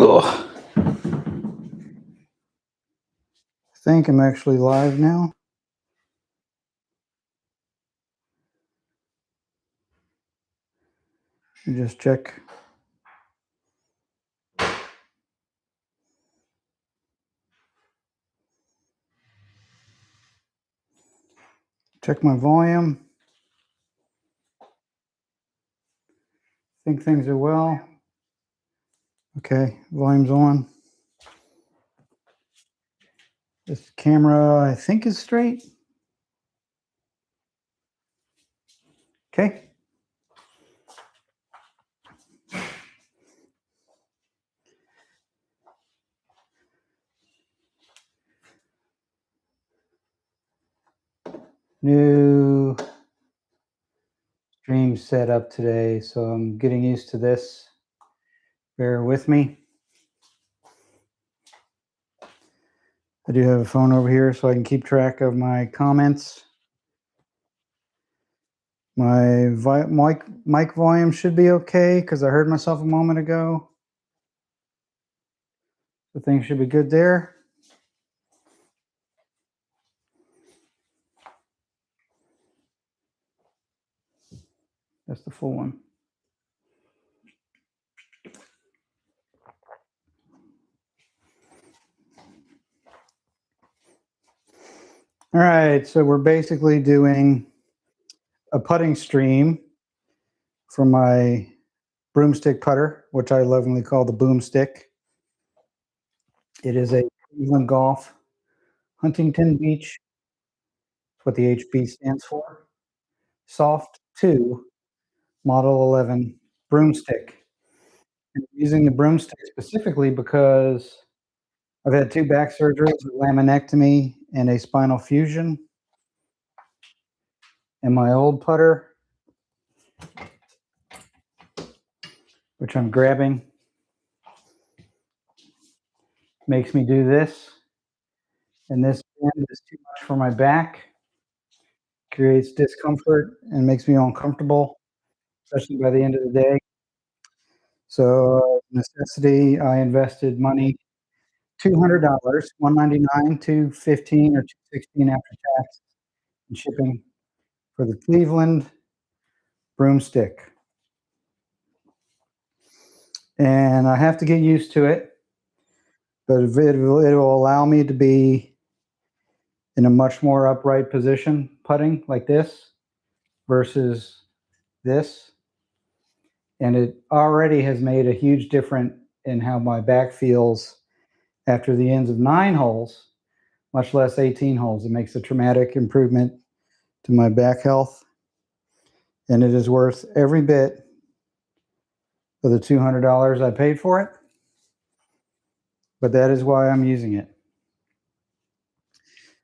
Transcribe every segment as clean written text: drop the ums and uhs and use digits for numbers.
Oh. I think I'm actually live now. Let me just check. Check my volume. Think things are well. Okay, volume's on. This camera, I think, is straight. Okay. New stream set up today, so I'm getting used to this. Bear with me. I do have a phone over here so I can keep track of my comments. My mic volume should be okay because I heard myself a moment ago. So things should be good there. That's the full one. All right, so we're basically doing a putting stream for my broomstick putter, which I lovingly call the Boomstick. It is a Cleveland Golf Huntington Beach, what the HB stands for. Soft 2 Model 11 Broomstick. I'm using the Broomstick specifically because I've had 2 back surgeries, a laminectomy and a spinal fusion. And my old putter, which I'm grabbing, makes me do this. And this bend is too much for my back, creates discomfort and makes me uncomfortable, especially by the end of the day. So necessity, I invested money, $200, $199, $215 or $216 after tax and shipping for the Cleveland Broomstick. And I have to get used to it, but it will allow me to be in a much more upright position putting like this versus this. And it already has made a huge difference in how my back feels after the ends of 9 holes, much less 18 holes. It makes a dramatic improvement to my back health, and it is worth every bit of the $200 I paid for it, but that is why I'm using it.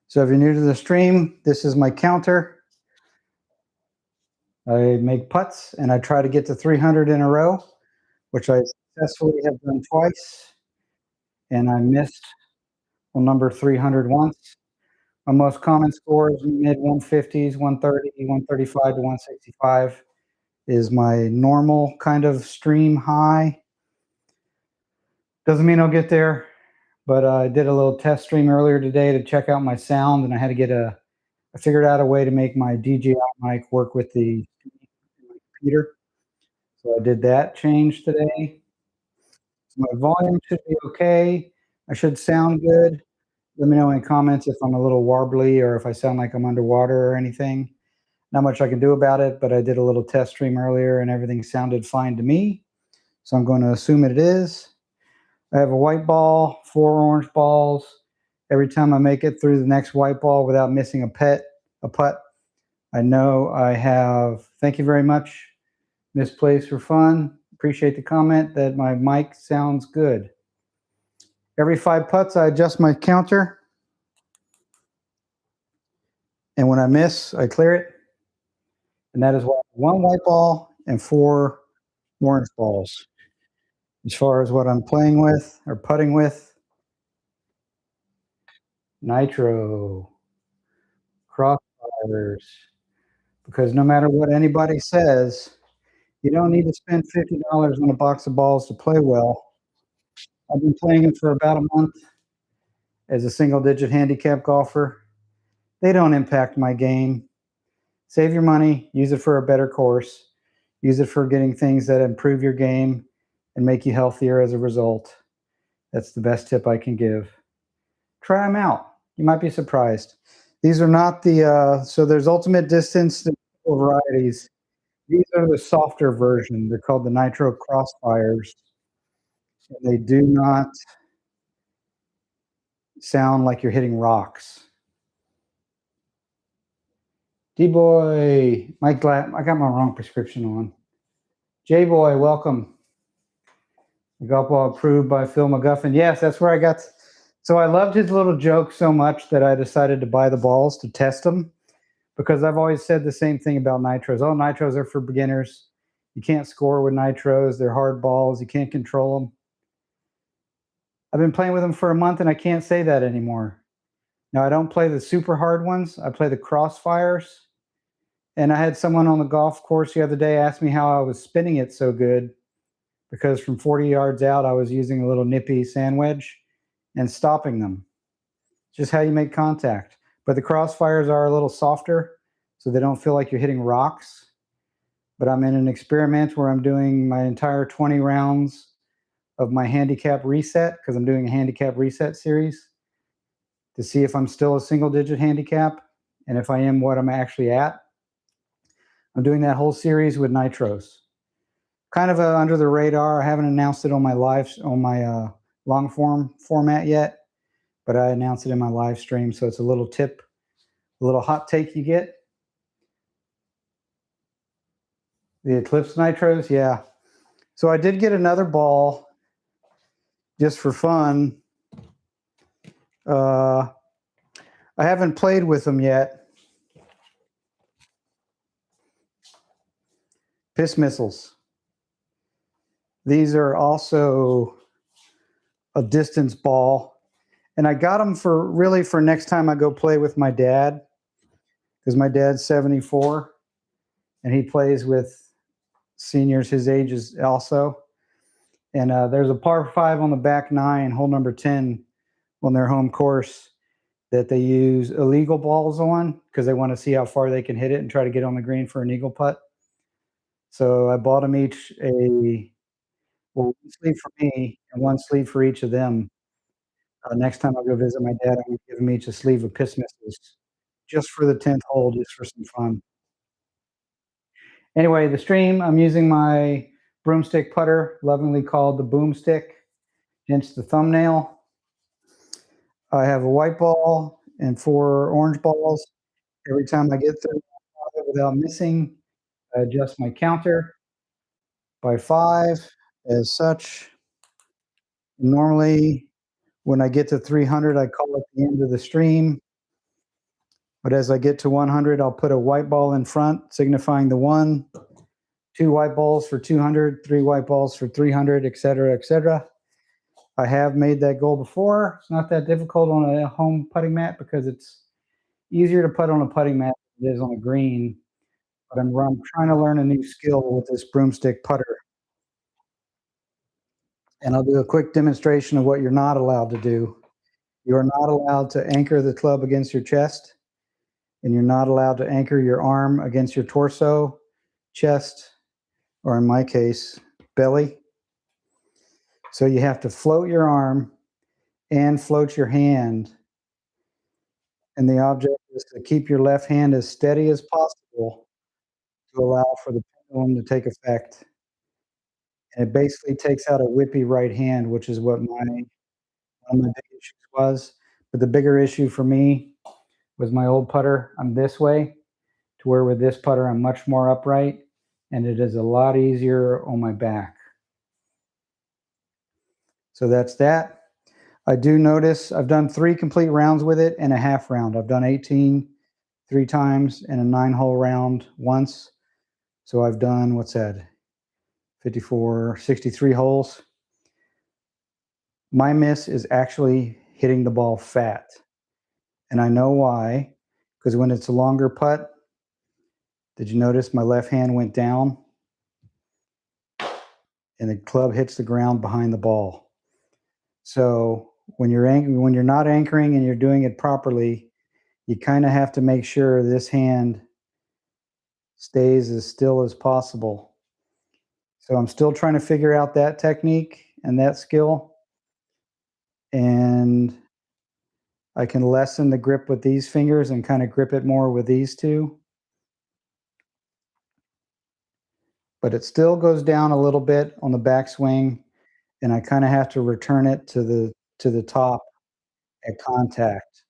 So if you're new to the stream, this is my counter. I make putts, and I try to get to 300 in a row, which I successfully have done twice, and I missed on number 300 once. My most common score is mid 150s, 130, 135 to 165 is my normal kind of stream high. Doesn't mean I'll get there, but I did a little test stream earlier today to check out my sound, and I had to get I figured out a way to make my DJI mic work with the computer. So I did that change today. So my volume should be okay. I should sound good. Let me know in comments if I'm a little warbly or if I sound like I'm underwater or anything. Not much I can do about it, but I did a little test stream earlier and everything sounded fine to me. So I'm going to assume it is. I have a white ball, 4 orange balls. Every time I make it through the next white ball without missing a putt, I know I have, thank you very much, Misplaced for Fun. Appreciate the comment that my mic sounds good. Every 5 putts, I adjust my counter. And when I miss, I clear it. And that is why 1 white ball and 4 orange balls. As far as what I'm playing with or putting with, Nitro Crossfires. Because no matter what anybody says, you don't need to spend $50 on a box of balls to play well. I've been playing it for about a month as a single-digit handicap golfer. They don't impact my game. Save your money, use it for a better course, use it for getting things that improve your game and make you healthier as a result. That's the best tip I can give. Try them out. You might be surprised. These are not the, so there's ultimate distance varieties. These are the softer version. They're called the Nitro Crossfires. And they do not sound like you're hitting rocks. D-Boy, Mike, I got my wrong prescription on. J-Boy, welcome. The golf ball approved by Phil McGuffin. Yes, that's where I got. So I loved his little joke so much that I decided to buy the balls to test them, because I've always said the same thing about nitros. Oh, nitros are for beginners. You can't score with nitros. They're hard balls. You can't control them. I've been playing with them for a month and I can't say that anymore. Now, I don't play the super hard ones. I play the Crossfires. And I had someone on the golf course the other day ask me how I was spinning it so good, because from 40 yards out, I was using a little nippy sand wedge and stopping them. Just how you make contact. But the Crossfires are a little softer, so they don't feel like you're hitting rocks. But I'm in an experiment where I'm doing my entire 20 rounds of my handicap reset, because I'm doing a handicap reset series, to see if I'm still a single-digit handicap, and if I am, what I'm actually at. I'm doing that whole series with nitros. Kind of under the radar. I haven't announced it on my long form format yet, but I announced it in my live stream, so it's a little tip, a little hot take you get. The Eclipse nitros, yeah. So I did get another ball just for fun. I haven't played with them yet. Piss missiles. These are also a distance ball. And I got them for next time I go play with my dad, because my dad's 74 and he plays with seniors his age is also. And there's a par 5 on the back 9, hole number 10 on their home course, that they use illegal balls on, because they want to see how far they can hit it and try to get on the green for an eagle putt. So I bought them each one sleeve for me and one sleeve for each of them. Next time I go visit my dad, I'm going to give him each a sleeve of piss missiles, just for the 10th hole, just for some fun. Anyway, the stream, I'm using my broomstick putter, lovingly called the Boomstick, hence the thumbnail. I have a white ball and 4 orange balls. Every time I get through without missing, I adjust my counter by 5 as such. Normally, when I get to 300, I call it the end of the stream. But as I get to 100, I'll put a white ball in front, signifying the 1, 2 white balls for 200, 3 white balls for 300, etc., etc. I have made that goal before. It's not that difficult on a home putting mat, because it's easier to putt on a putting mat than it is on a green. But I'm trying to learn a new skill with this broomstick putter. And I'll do a quick demonstration of what you're not allowed to do. You're not allowed to anchor the club against your chest, and you're not allowed to anchor your arm against your torso, chest, or in my case, belly. So you have to float your arm and float your hand. And the object is to keep your left hand as steady as possible to allow for the pendulum to take effect. And it basically takes out a whippy right hand, which is what one of my big issues was. But the bigger issue for me was my old putter. I'm this way, to where with this putter, I'm much more upright, and it is a lot easier on my back. So that's that. I do notice I've done 3 complete rounds with it and a half round. I've done 18 3 times and a 9-hole round once. So I've done, what's that, 54, 63 holes. My miss is actually hitting the ball fat. And I know why, because when it's a longer putt, did you notice my left hand went down and the club hits the ground behind the ball? So when you're not anchoring and you're doing it properly, you kind of have to make sure this hand stays as still as possible. So I'm still trying to figure out that technique and that skill. And I can lessen the grip with these fingers and kind of grip it more with these two. But it still goes down a little bit on the backswing, and I kind of have to return it to the top at contact.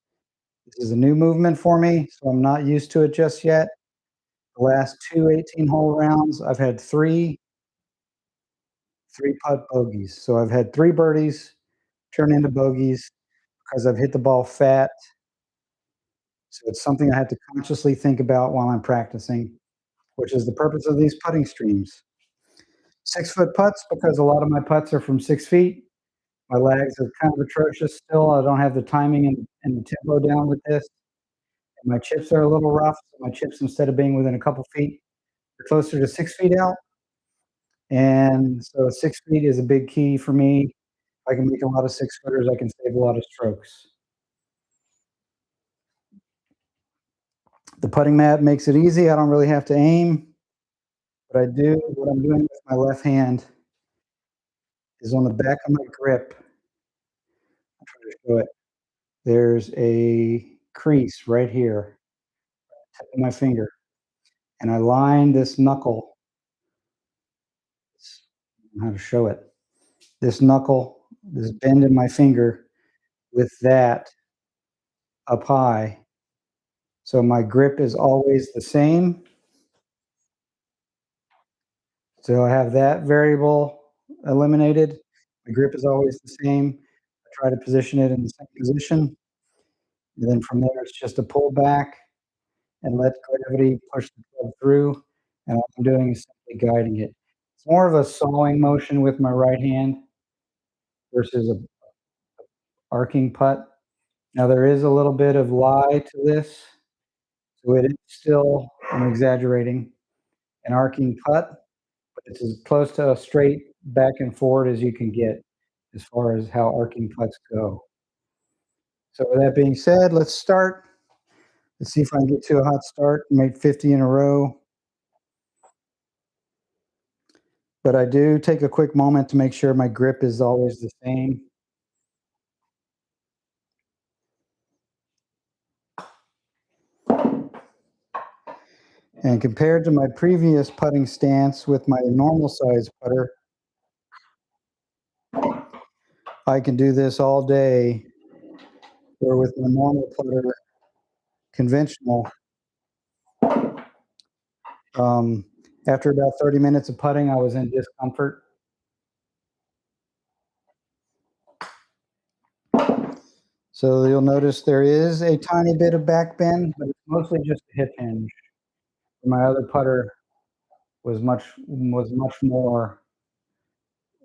This is a new movement for me, so I'm not used to it just yet. The last two 18-hole rounds, I've had three putt bogeys. So I've had three birdies turn into bogeys because I've hit the ball fat. So it's something I have to consciously think about while I'm practicing, which is the purpose of these putting streams. 6-foot putts, because a lot of my putts are from 6 feet. My lags are kind of atrocious still. I don't have the timing and the tempo down with this. And my chips are a little rough. So my chips, instead of being within a couple feet, are closer to 6 feet out. And so 6 feet is a big key for me. If I can make a lot of 6-footers, I can save a lot of strokes. The putting mat makes it easy. I don't really have to aim. What I'm doing with my left hand is on the back of my grip. I'll try to show it. There's a crease right here, tip of my finger, and I line this knuckle. I don't know how to show it. This knuckle, this bend in my finger, with that up high. So my grip is always the same. So I have that variable eliminated. My grip is always the same. I try to position it in the same position. And then from there, it's just a pull back and let gravity push the club through. And all I'm doing is simply guiding it. It's more of a sawing motion with my right hand versus a arcing putt. Now there is a little bit of lie to this. So it is still, I'm exaggerating, an arcing putt, but it's as close to a straight back and forward as you can get as far as how arcing putts go. So with that being said, let's start. Let's see if I can get to a hot start and make 50 in a row. But I do take a quick moment to make sure my grip is always the same. And compared to my previous putting stance with my normal size putter, I can do this all day, or with my normal putter, conventional. After about 30 minutes of putting, I was in discomfort. So you'll notice there is a tiny bit of back bend, but it's mostly just a hip hinge. My other putter was much more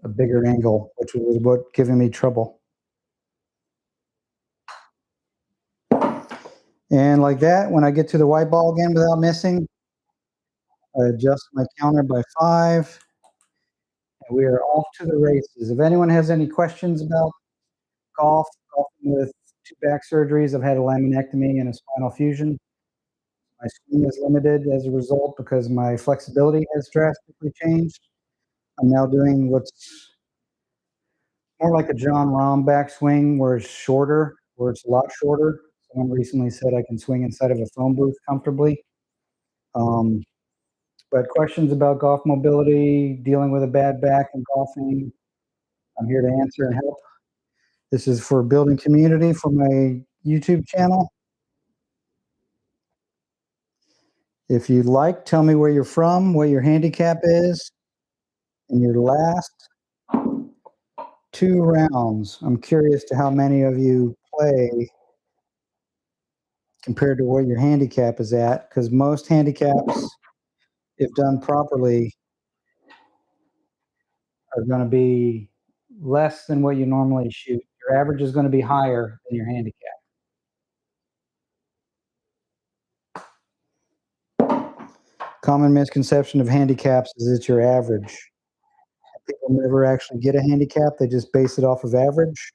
a bigger angle, which was what giving me trouble. And like that, when I get to the white ball again without missing, I adjust my counter by 5, and we are off to the races. If anyone has any questions about golfing with 2 back surgeries, I've had a laminectomy and a spinal fusion. My swing is limited as a result because my flexibility has drastically changed. I'm now doing what's more like a John Rahm backswing, where it's shorter, where it's a lot shorter. Someone recently said I can swing inside of a phone booth comfortably. But questions about golf mobility, dealing with a bad back and golfing, I'm here to answer and help. This is for building community for my YouTube channel. If you'd like, tell me where you're from, what your handicap is, and your last 2 rounds. I'm curious to how many of you play compared to what your handicap is at, because most handicaps, if done properly, are going to be less than what you normally shoot. Your average is going to be higher than your handicap. Common misconception of handicaps is it's your average. People never actually get a handicap. They just base it off of average,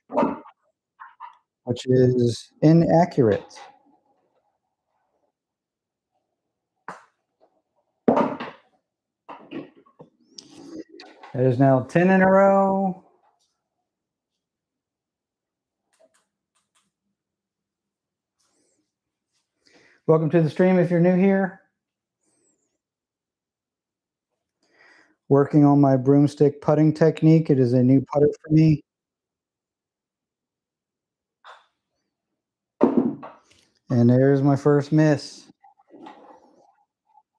which is inaccurate. It is now 10 in a row. Welcome to the stream if you're new here. Working on my broomstick putting technique. It is a new putter for me. And there's my first miss.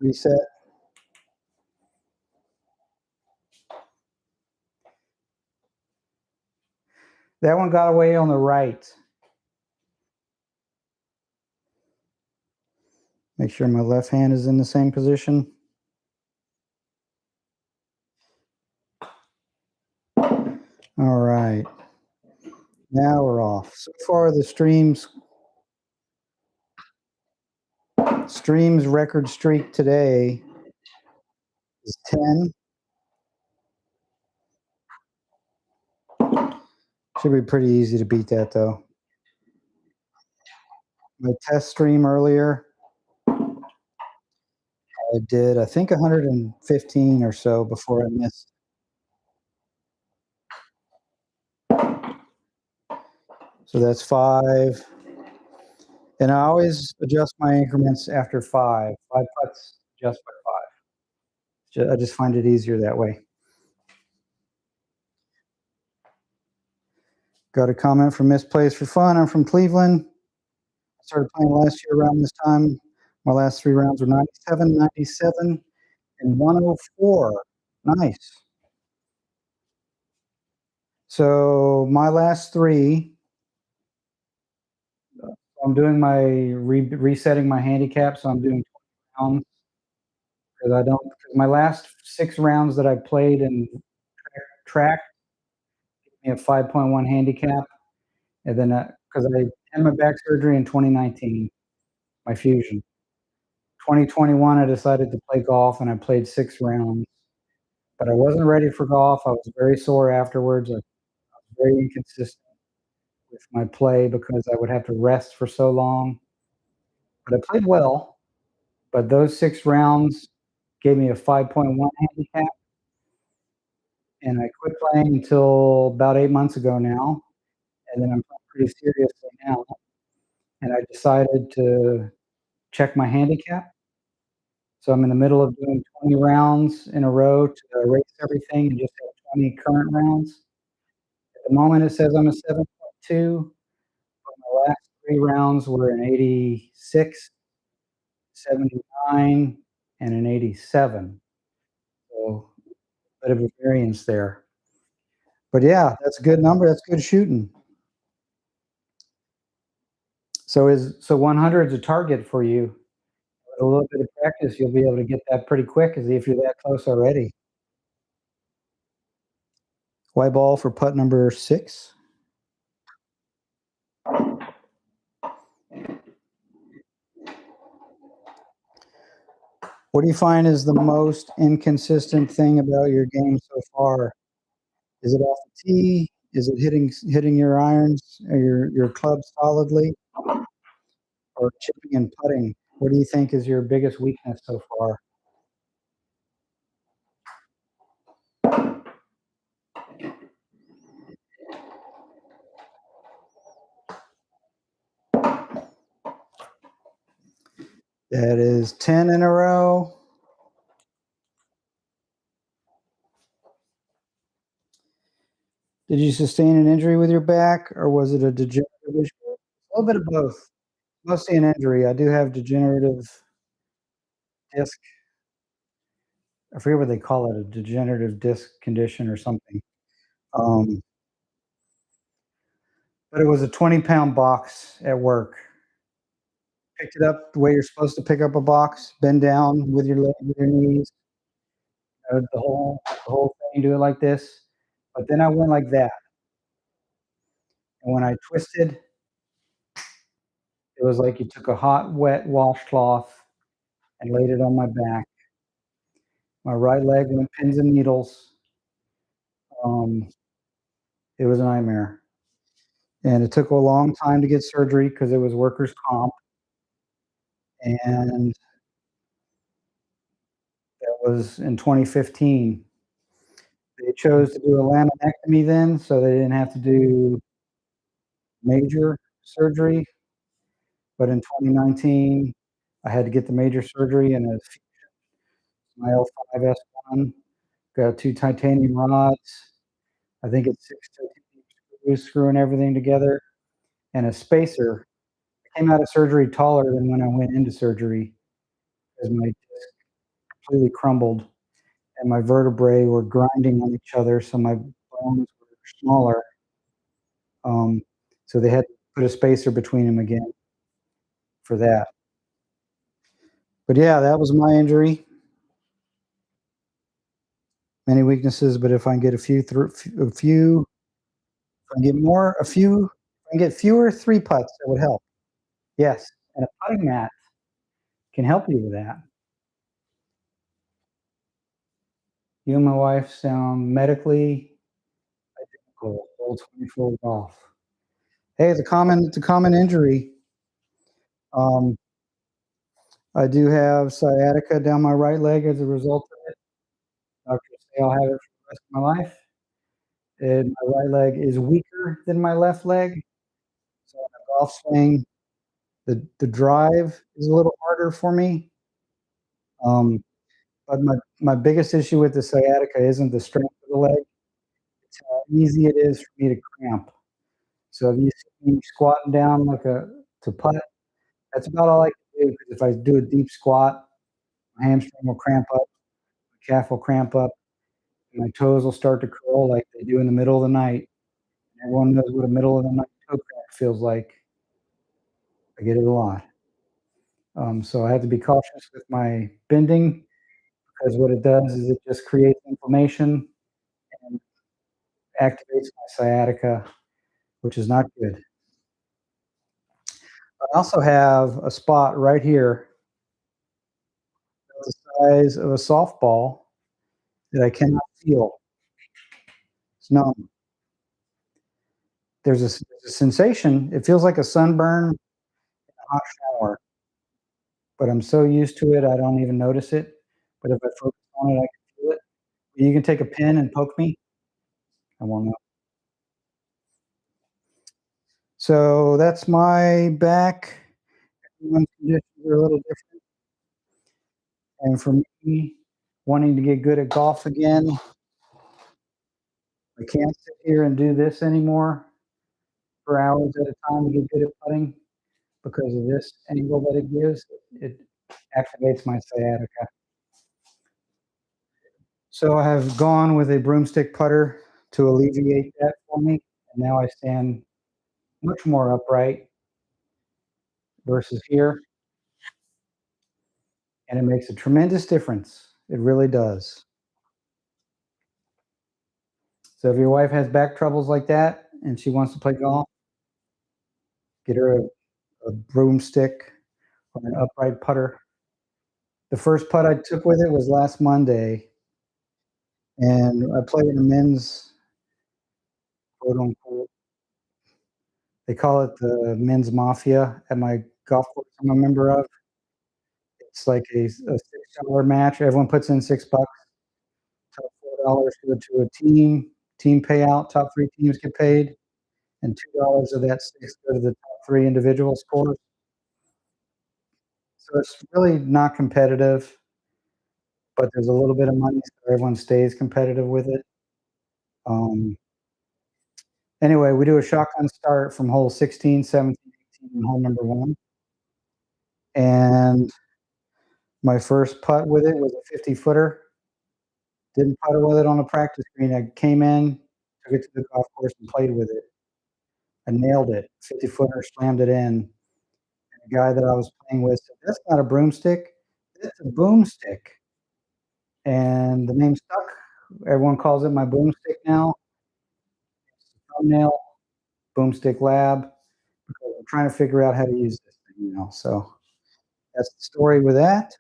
Reset. That one got away on the right. Make sure my left hand is in the same position. All right. Now we're off. So far, the stream's record streak today is 10. Should be pretty easy to beat that, though. My test stream earlier, I did, I think, 115 or so before I missed. So that's 5. And I always adjust my increments after 5. 5 putts, adjust by 5. I just find it easier that way. Got a comment from Misplays for Fun. I'm from Cleveland. I started playing last year around this time. My last 3 rounds were 97, 97, and 104. Nice. So my last 3, I'm doing my resetting my handicap, so I'm doing 20 rounds because my last 6 rounds that I played in track gave me a 5.1 handicap, and then because I had my back surgery in 2019, my fusion. 2021, I decided to play golf, and I played 6 rounds, but I wasn't ready for golf. I was very sore afterwards. I was very inconsistent with my play because I would have to rest for so long. But I played well, but those 6 rounds gave me a 5.1 handicap, and I quit playing until about 8 months ago now, and then I'm playing pretty seriously now, and I decided to check my handicap. So I'm in the middle of doing 20 rounds in a row to erase everything and just have 20 current rounds. At the moment, it says I'm a 7.2, but my last 3 rounds were an 86, 79, and an 87. So a bit of a variance there. But yeah, that's a good number. That's good shooting. So 100 is a target for you. With a little bit of practice, you'll be able to get that pretty quick as if you're that close already. White ball for putt number 6. What do you find is the most inconsistent thing about your game so far? Is it off the tee? Is it hitting your irons or your clubs solidly? Or chipping and putting? What do you think is your biggest weakness so far? That is 10 in a row. Did you sustain an injury with your back, or was it a degenerative issue? A little bit of both. Mostly an injury. I do have degenerative disc. I forget what they call it, a degenerative disc condition or something. But it was a 20-pound box at work. Picked it up the way you're supposed to pick up a box, bend down with your knees, the whole thing, do it like this. But then I went like that. And when I twisted, it was like you took a hot, wet washcloth and laid it on my back. My right leg went pins and needles. Um, it was a nightmare, and it took a long time to get surgery because it was workers' comp, and that was in 2015. They chose to do a laminectomy then, so they didn't have to do major surgery, but in 2019, I had to get the major surgery, and it's my L5S1, got 2 titanium rods. I think it's 6 titanium screws screwing everything together, and a spacer. I came out of surgery taller than when I went into surgery because my disc completely crumbled and my vertebrae were grinding on each other, so my bones were smaller. Um, so they had to put a spacer between them again for that. But yeah, that was my injury. Many weaknesses, but if I can get a few through a few, if I can get more, a few, if I can get fewer 3 putts, that would help. Yes, and a putting mat can help you with that. You and my wife sound medically identical, old 24 golf. Hey, it's a common injury. Um, I do have sciatica down my right leg as a result of it. Doctors say I'll have it for the rest of my life, and my right leg is weaker than my left leg, so on a golf swing, the drive is a little harder for me. Um, but my biggest issue with the sciatica isn't the strength of the leg, it's how easy it is for me to cramp. So if you see me squatting down like a to putt, that's about all I can do, 'cause if I do a deep squat, my hamstring will cramp up, my calf will cramp up, and my toes will start to curl like they do in the middle of the night. Everyone knows what a middle of the night toe cramp feels like. I get it a lot. So I have to be cautious with my bending because what it does is it just creates inflammation and activates my sciatica, which is not good. I also have a spot right here the size of a softball that I cannot feel. It's numb. There's a sensation. It feels like a sunburn in a hot shower, but I'm so used to it, I don't even notice it. But if I focus on it, I can feel it. You can take a pin and poke me, I won't know. So that's my back. Everyone's conditions are a little different, and for me, wanting to get good at golf again, I can't sit here and do this anymore for hours at a time to get good at putting because of this angle that it gives. It activates my sciatica. So I have gone with a broomstick putter to alleviate that for me, and now I stand much more upright versus here, and it makes a tremendous difference. It really does. So if your wife has back troubles like that and she wants to play golf, get her a broomstick or an upright putter. The first putt I took with it was last Monday, and I played in a men's quote unquote. They call it the men's mafia at my golf course I'm a member of. It's like a $6 match. Everyone puts in $6. Top $4 go to a team payout. Top 3 teams get paid, and $2 of that 6 go to the top 3 individual scores. So it's really not competitive, but there's a little bit of money so everyone stays competitive with it. Um, anyway, we do a shotgun start from hole 16, 17, 18, and hole number 1, and my first putt with it was a 50-footer. Didn't putt with it on a practice green. I came in, took it to the golf course and played with it. I nailed it. 50-footer, slammed it in, and the guy that I was playing with said, "That's not a broomstick, that's a boomstick." And the name stuck. Everyone calls it my boomstick now. Thumbnail, BOOMSTICK Lab, because I'm trying to figure out how to use this thing now. So that's the story with that.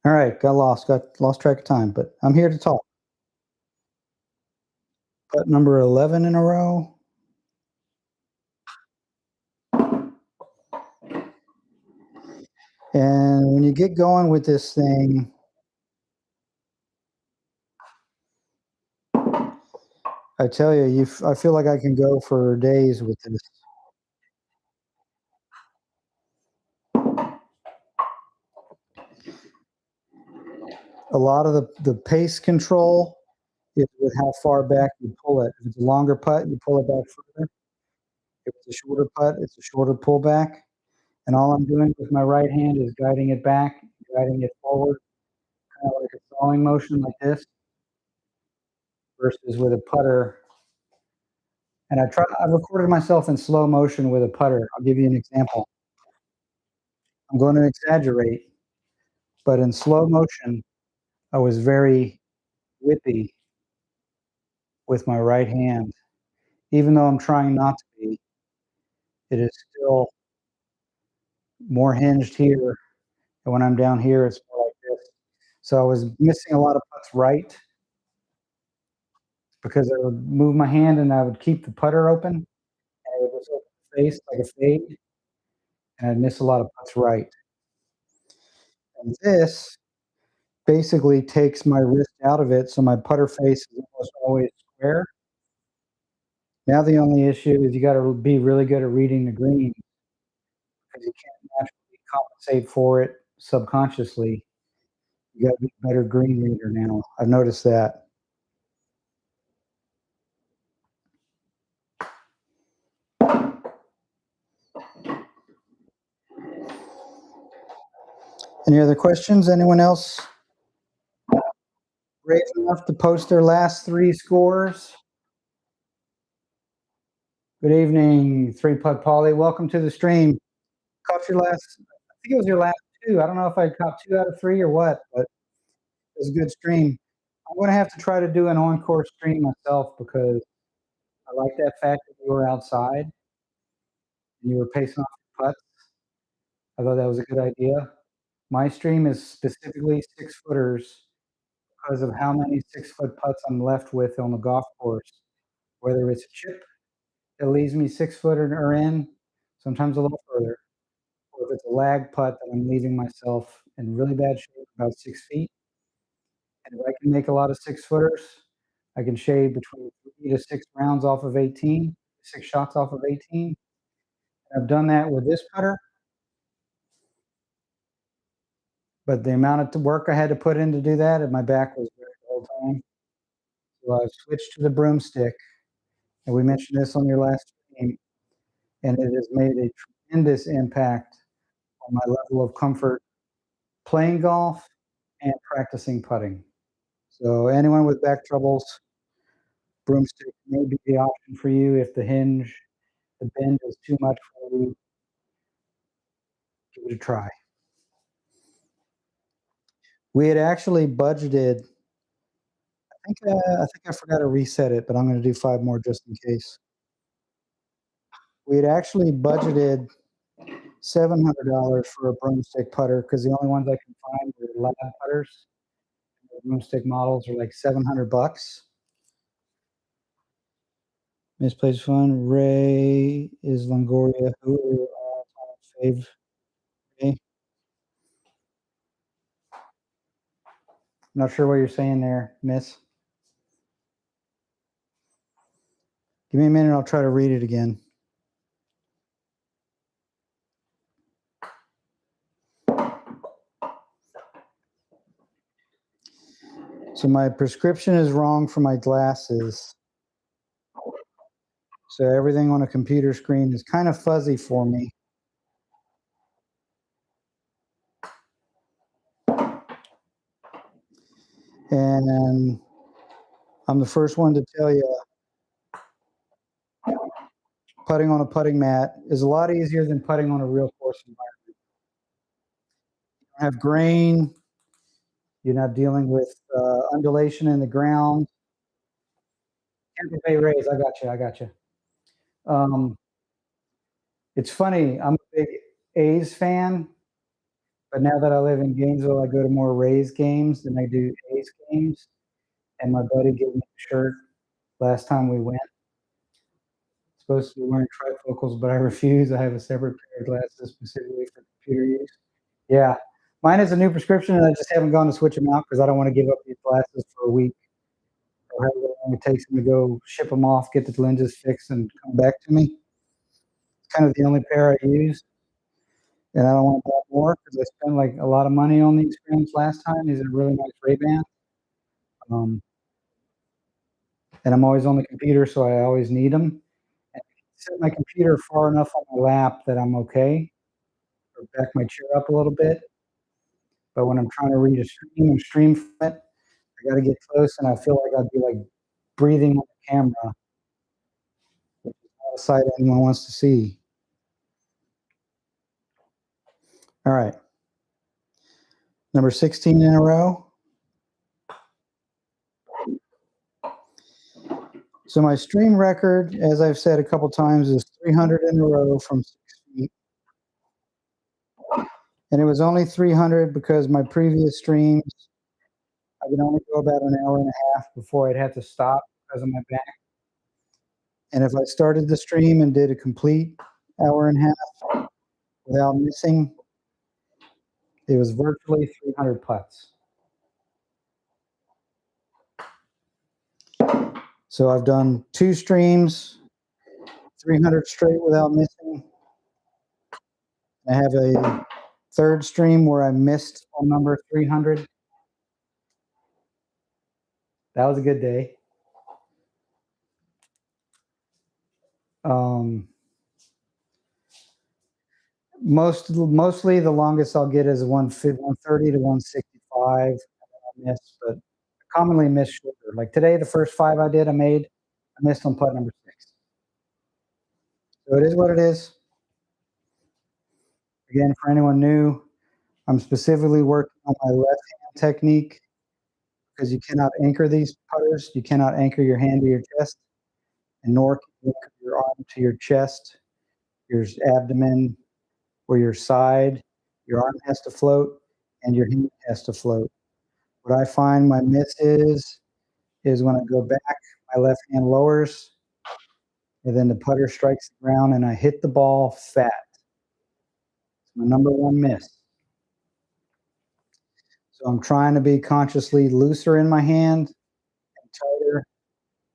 All right, got lost track of time, but I'm here to talk. Putt number 11 in a row. And when you get going with this thing, I tell you, I feel like I can go for days with this. A lot of the pace control is with how far back you pull it. If it's a longer putt, you pull it back further. If it's a shorter putt, it's a shorter pullback. And all I'm doing with my right hand is guiding it back, guiding it forward, kind of like a throwing motion like this, versus with a putter. And I've recorded myself in slow motion with a putter. I'll give you an example. I'm going to exaggerate, but in slow motion, I was very whippy with my right hand. Even though I'm trying not to be, it is still more hinged here. And when I'm down here, it's more like this. So I was missing a lot of putts right because I would move my hand and I would keep the putter open and it was open face like a fade, and I'd miss a lot of putts right. And this basically takes my wrist out of it, so my putter face is almost always square. Now the only issue is you gotta be really good at reading the green because you can't naturally compensate for it subconsciously. You gotta be a better green reader now. I've noticed that. Any other questions? Anyone else brave enough to post their last 3 scores? Good evening, 3 Putt Polly. Welcome to the stream. Caught your last, I think it was your last 2. I don't know if I caught 2 out of 3 or what, but it was a good stream. I'm gonna have to try to do an encore stream myself because I like that fact that you were outside and you were pacing off your putts. I thought that was a good idea. My stream is specifically 6-footers because of how many 6-foot putts I'm left with on the golf course. Whether it's a chip that leaves me 6-footer or in, sometimes a little further, or if it's a lag putt that I'm leaving myself in really bad shape, about 6 feet. And if I can make a lot of 6-footers, I can shave between 3 to 6 rounds off of 18, 6 shots off of 18. And I've done that with this putter, but the amount of work I had to put in to do that, and my back was hurt the whole time. So I've switched to the broomstick, and we mentioned this on your last stream, and it has made a tremendous impact on my level of comfort playing golf and practicing putting. So anyone with back troubles, broomstick may be the option for you if the bend is too much for you. Give it a try. We had actually budgeted. I think I forgot to reset it, but I'm going to do 5 more just in case. We had actually budgeted $700 for a broomstick putter because the only ones I can find are lab putters. The broomstick models are like $700. Misplaced fun. Ray is Longoria. Who are your all-time fave? Ray? Not sure what you're saying there, miss. Give me a minute, I'll try to read it again. So my prescription is wrong for my glasses. So everything on a computer screen is kind of fuzzy for me. And I'm the first one to tell you, putting on a putting mat is a lot easier than putting on a real course environment. You don't have grain. You're not dealing with undulation in the ground. Tampa Bay Rays, I got you. It's funny, I'm a big A's fan, But now that I live in Gainesville, I go to more Rays games than I do A's games. And my buddy gave me a shirt last time we went. Supposed to be wearing trifocals, but I refuse. I have a separate pair of glasses specifically for computer use. Yeah, mine is a new prescription, and I just haven't gone to switch them out because I don't want to give up these glasses for a week or however long it takes them to go ship them off, get the lenses fixed, and come back to me. It's kind of the only pair I use, and I don't want to buy more because I spent like a lot of money on these frames last time. These are really nice Ray-Ban. And I'm always on the computer, so I always need them. And set my computer far enough on my lap that I'm okay, or back my chair up a little bit. But when I'm trying to read a stream and stream from it, I gotta get close, and I feel like I'd be like breathing on the camera, which is not a sight anyone wants to see. All right. Number 16 in a row. So my stream record, as I've said a couple times, is 300 in a row from 6 feet. And it was only 300 because my previous streams, I could only go about an hour and a half before I'd have to stop because of my back. And if I started the stream and did a complete hour and a half without missing, it was virtually 300 putts. So I've done 2 streams, 300 straight without missing. I have a third stream where I missed on number 300. That was a good day. Mostly the longest I'll get is 130 to 165. I miss, but I commonly miss shorter. Like today, the first 5 I did, I missed on putt number 6. So it is what it is. Again, for anyone new, I'm specifically working on my left hand technique because you cannot anchor these putters. You cannot anchor your hand to your chest, and nor can you anchor your arm to your chest, your abdomen, or your side. Your arm has to float, and your hand has to float. What I find my miss is when I go back, my left hand lowers, and then the putter strikes the ground, and I hit the ball fat. It's my number 1 miss. So I'm trying to be consciously looser in my hand and tighter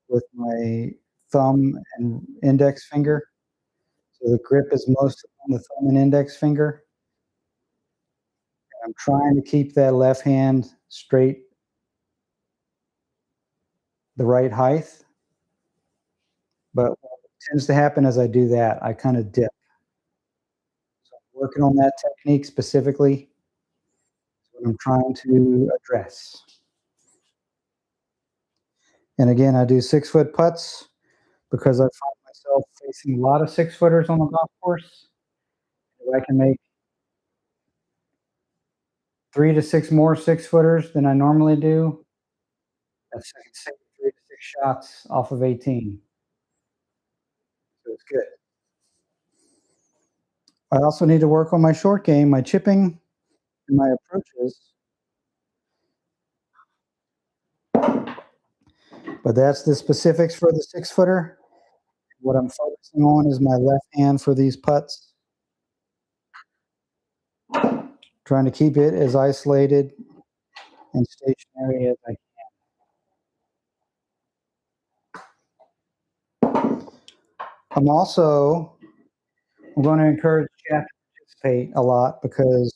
with my thumb and index finger. So the grip is most on the thumb and index finger. And I'm trying to keep that left hand straight, the right height. But what tends to happen as I do that, I kind of dip. So I'm working on that technique specifically. What I'm trying to address. And again, I do 6-foot putts because I find myself facing a lot of 6-footers on the golf course. If I can make 3 to 6 more 6-footers than I normally do, that's 3 to 6 shots off of 18. So it's good. I also need to work on my short game, my chipping, and my approaches. But that's the specifics for the 6-footer. What I'm focusing on is my left hand for these putts. Trying to keep it as isolated and stationary as I can. I'm going to encourage chat to participate a lot because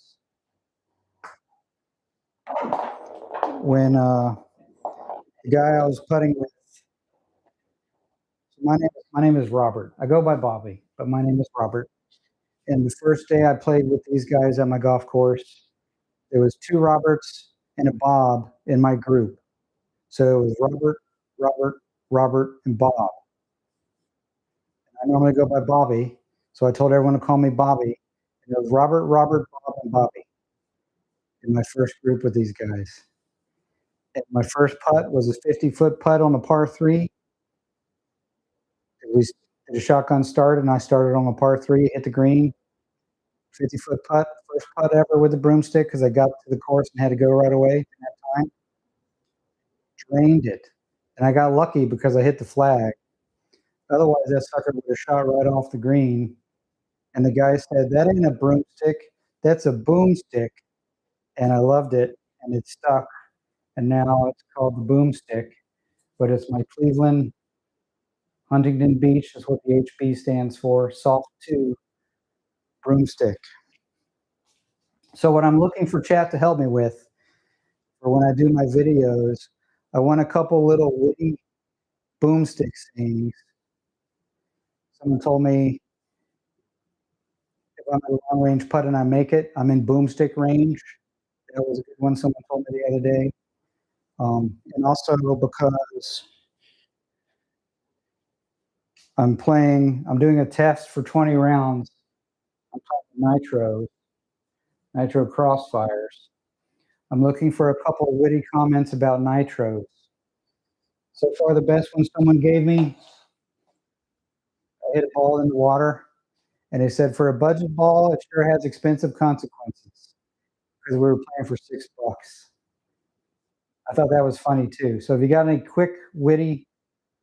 when the guy I was putting with, my name is Robert. I go by Bobby, but my name is Robert. And the first day I played with these guys at my golf course, there was 2 Roberts and a Bob in my group. So it was Robert, and Bob. I normally go by Bobby, so I told everyone to call me Bobby. And it was Robert, Bob, and Bobby in my first group with these guys. And my first putt was a 50-foot putt on a par 3. We did a shotgun start, and I started on a par 3, hit the green, 50-foot putt, first putt ever with the broomstick because I got to the course and had to go right away in that time. Drained it. And I got lucky because I hit the flag. Otherwise, that sucker would have shot right off the green. And the guy said, "That ain't a broomstick, that's a boomstick." And I loved it, and it stuck. And now it's called the Boomstick, but it's my Cleveland, Huntington Beach is what the HB stands for, Soft 2 Broomstick. So what I'm looking for chat to help me with, for when I do my videos, I want a couple little witty boomstick sayings. Someone told me if I'm at a long range putt and I make it, I'm in boomstick range. That was a good one someone told me the other day. And also because I'm doing a test for 20 rounds. I'm playing Nitro Crossfires. I'm looking for a couple of witty comments about nitros. So far, the best one someone gave me, I hit a ball in the water, and they said, for a budget ball, it sure has expensive consequences, because we were playing for $6. I thought that was funny, too. So if you got any quick, witty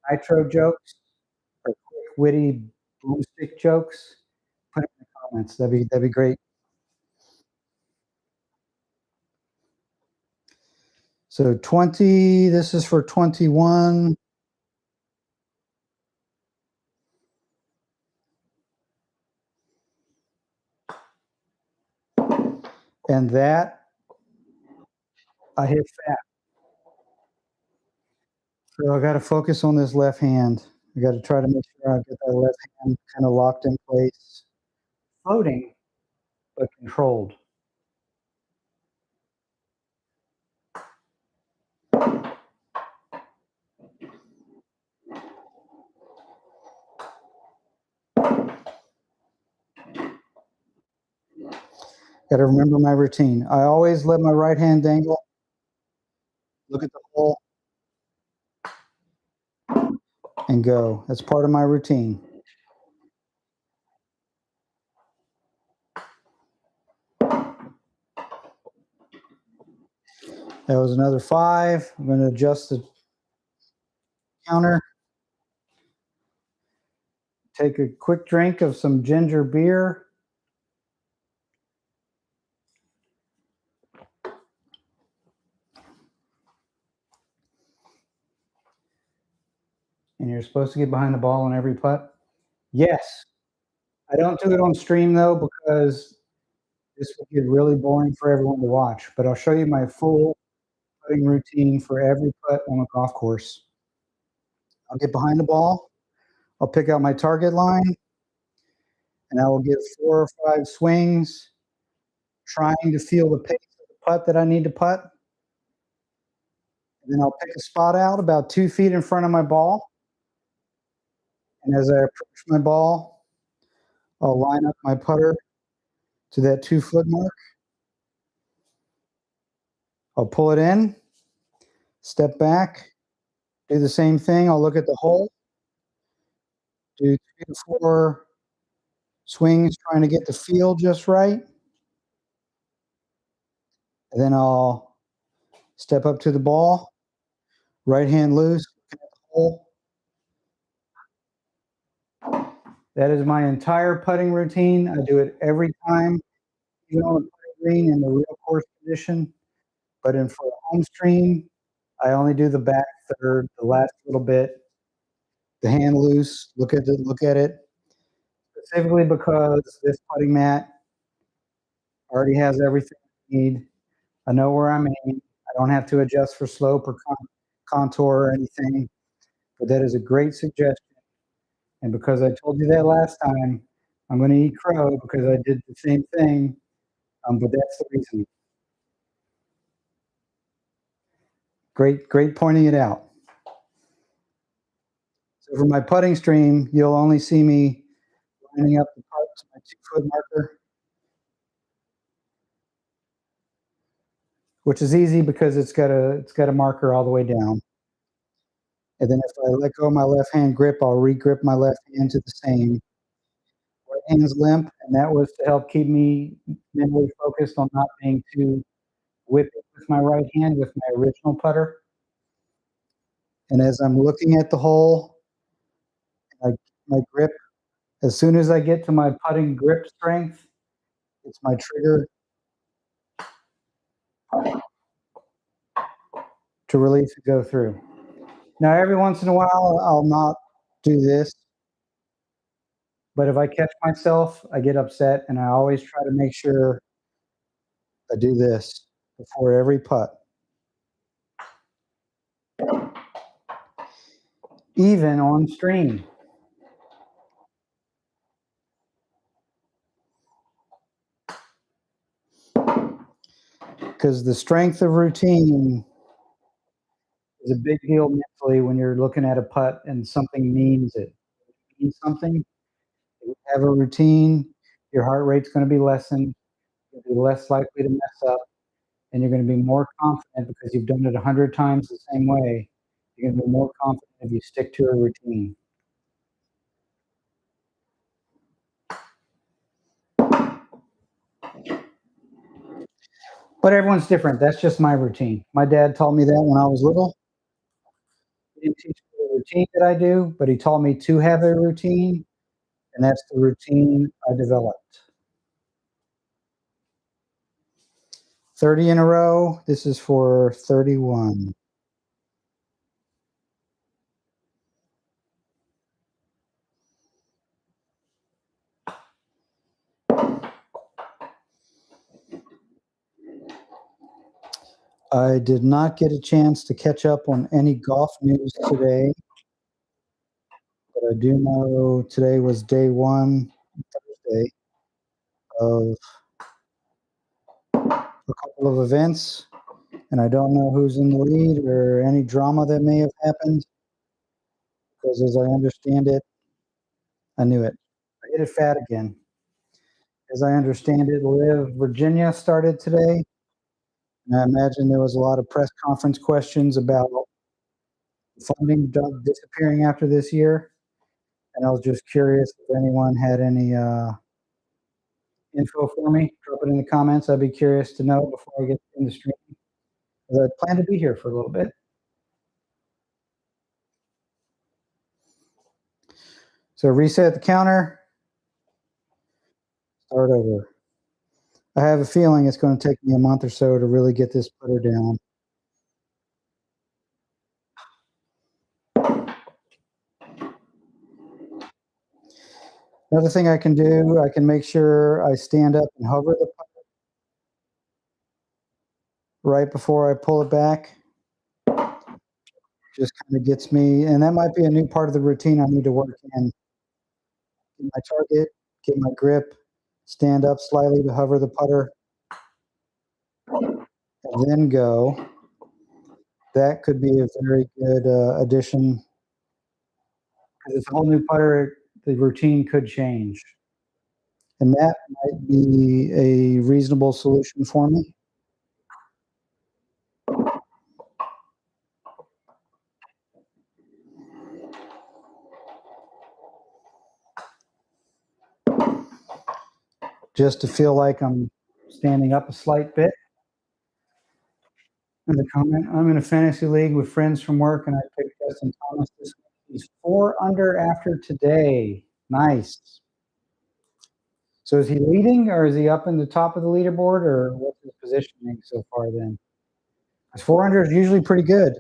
nitro jokes, or quick, witty boomstick jokes, put it in the comments. That'd be great. So 20, this is for 21. And that, I hit fat. So I got to focus on this left hand. I got to try to make sure I get that left hand kind of locked in place. Floating, but controlled. Got to remember my routine. I always let my right hand dangle. Look at the hole. And go. That's part of my routine. That was another 5. I'm going to adjust the counter. Take a quick drink of some ginger beer. And you're supposed to get behind the ball on every putt? Yes. I don't do it on stream, though, because this would get really boring for everyone to watch. But I'll show you my full putting routine for every putt on a golf course. I'll get behind the ball. I'll pick out my target line, and I will give 4 or 5 swings, trying to feel the pace of the putt that I need to putt. And then I'll pick a spot out about 2 feet in front of my ball. And as I approach my ball, I'll line up my putter to that 2-foot mark. I'll pull it in, step back, do the same thing. I'll look at the hole, do 3 to 4 swings trying to get the feel just right. And then I'll step up to the ball, right hand loose, looking at the hole. That is my entire putting routine. I do it every time, even on the putting green in the real course position. But for a home stream, I only do the back third, the last little bit, the hand loose, look at it. Specifically because this putting mat already has everything I need. I know where I'm aiming. I don't have to adjust for slope or contour or anything. But that is a great suggestion. And because I told you that last time, I'm going to eat crow because I did the same thing. But that's the reason. Great pointing it out. So for my putting stream, you'll only see me lining up the putt to my 2-foot marker, which is easy because it's got a marker all the way down. And then if I let go of my left hand grip, I'll re-grip my left hand to the same. Right hands limp, and that was to help keep me mentally focused on not being too whippy with my right hand with my original putter. And as I'm looking at the hole, my grip, as soon as I get to my putting grip strength, it's my trigger to release and go through. Now, every once in a while, I'll not do this, but if I catch myself, I get upset, and I always try to make sure I do this before every putt, even on stream. Because the strength of routine is a big deal mentally when you're looking at a putt and something means it. It means something. If you have a routine, your heart rate's going to be lessened. You'll be less likely to mess up, and you're going to be more confident because you've done it 100 times the same way. You're going to be more confident if you stick to a routine. But everyone's different. That's just my routine. My dad taught me that when I was little. He didn't teach me the routine that I do, but he taught me to have a routine, and that's the routine I developed. 30 in a row. This is for 31. I did not get a chance to catch up on any golf news today, but I do know today was day one, Thursday, of a couple of events, and I don't know who's in the lead or any drama that may have happened, because as I understand it, I knew it. I hit it fat again. As I understand it, Live Virginia started today, and I imagine there was a lot of press conference questions about funding disappearing after this year. And I was just curious if anyone had any info for me. Drop it in the comments. I'd be curious to know before I get in the stream, because I plan to be here for a little bit. So reset the counter, start over. I have a feeling it's going to take me a month or so to really get this putter down. Another thing I can do, I can make sure I stand up and hover the putter right before I pull it back. Just kind of gets me, and that might be a new part of the routine I need to work in. Get my target, get my grip, stand up slightly to hover the putter, and then go. That could be a very good addition. Because it's a whole new putter, the routine could change. And that might be a reasonable solution for me. Just to feel like I'm standing up a slight bit. In the comment, I'm in a fantasy league with friends from work, and I picked Justin Thomas this week. He's 4 under after today. Nice. So is he leading, or is he up in the top of the leaderboard, or what's his positioning so far then? Because 4 under is usually pretty good.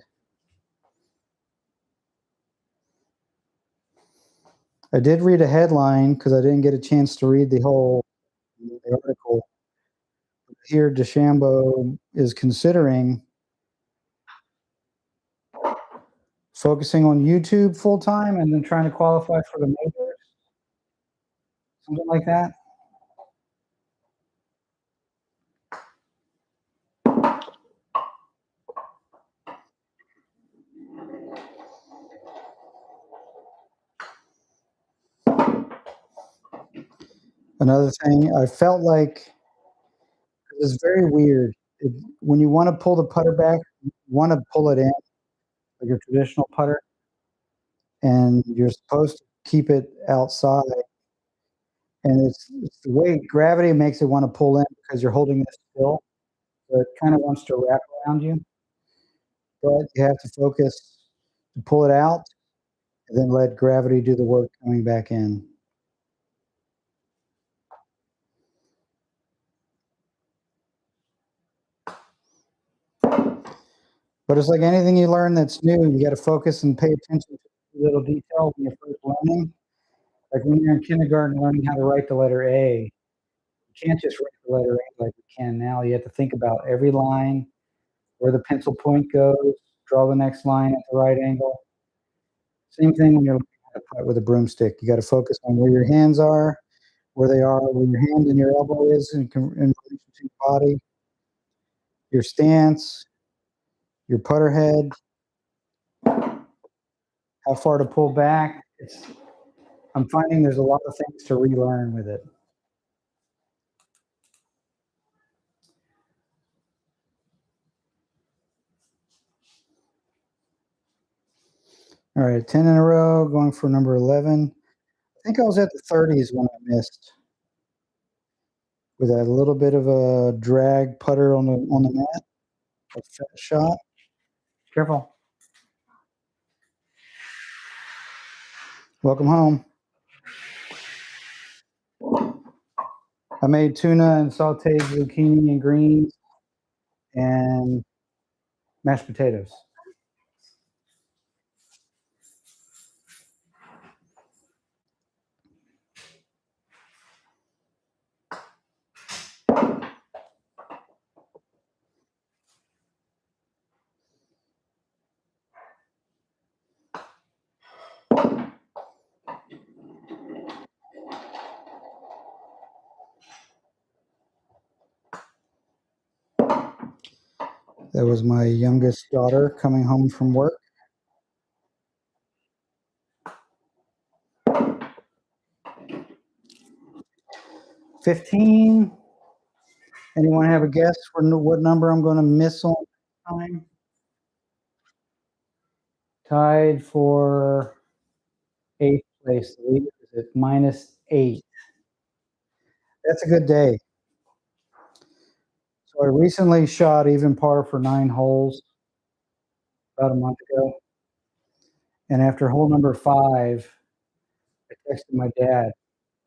I did read a headline because I didn't get a chance to read the whole article. Here, DeChambeau is considering focusing on YouTube full time and then trying to qualify for the majors, something like that. Another thing, I felt like it was very weird. When you want to pull the putter back, you want to pull it in like your traditional putter, and you're supposed to keep it outside. And it's the way gravity makes it want to pull in because you're holding this still. So it kind of wants to wrap around you. But you have to focus to pull it out and then let gravity do the work coming back in. But it's like anything you learn that's new, you got to focus and pay attention to little details when you're first learning. Like when you're in kindergarten learning how to write the letter A, you can't just write the letter A like you can now. You have to think about every line, where the pencil point goes, draw the next line at the right angle. Same thing when you're learning how to putt with a broomstick. You got to focus on where your hands are, where they are, where your hand and your elbow is in relation to your body, your stance, your putter head, how far to pull back. I'm finding there's a lot of things to relearn with it. All right, 10 in a row, going for number 11. I think I was at the 30s when I missed with a little bit of a drag putter on the mat, a fat shot. Careful. Welcome home. I made tuna and sauteed zucchini and greens and mashed potatoes. That was my youngest daughter coming home from work. $15. Anyone have a guess for what number I'm going to miss on time? Tied for 8th place. The leader is at -8. That's a good day. So I recently shot even par for 9 holes about a month ago. And after hole number 5, I texted my dad,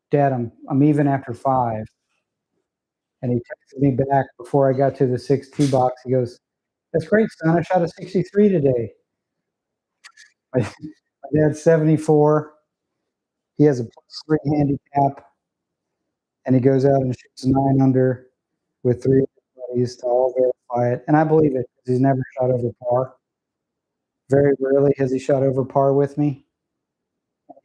"Dad, I'm even after 5." And he texted me back before I got to the 6th tee box. He goes, "That's great, son. I shot a 63 today." My dad's 74. He has a +3 handicap, and he goes out and shoots 9 under with 3 buddies to all verify it. And I believe it because he's never shot over par. Very rarely has he shot over par with me.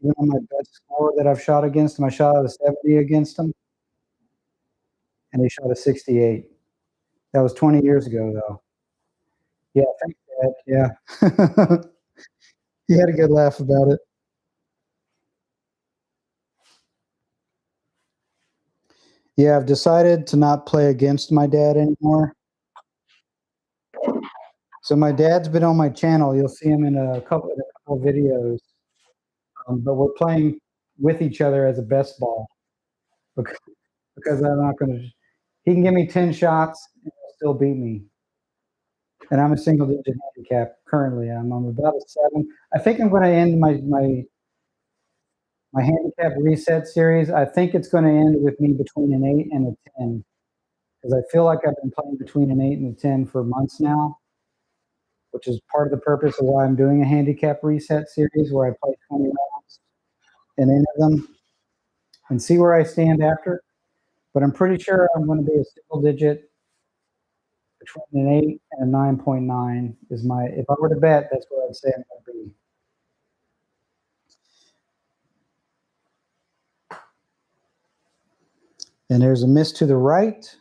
Even on my best score that I've shot against him, I shot a 70 against him, and he shot a 68. That was 20 years ago, though. Yeah, thanks, Dad. Yeah. He had a good laugh about it. Yeah, I've decided to not play against my dad anymore. So my dad's been on my channel. You'll see him in a couple of videos. But we're playing with each other as a best ball because I'm not going to. He can give me 10 shots and he'll still beat me. And I'm a single digit handicap currently. I'm about a 7. I think I'm going to end my handicap reset series. I think it's going to end with me between an 8 and a 10 because I feel like I've been playing between an 8 and a 10 for months now, which is part of the purpose of why I'm doing a handicap reset series where I play 20 rounds and enter them and see where I stand after. But I'm pretty sure I'm going to be a single digit between an 8 and a 9.9 is my, if I were to bet, that's what I'd say I'm going to be. And there's a miss to the right,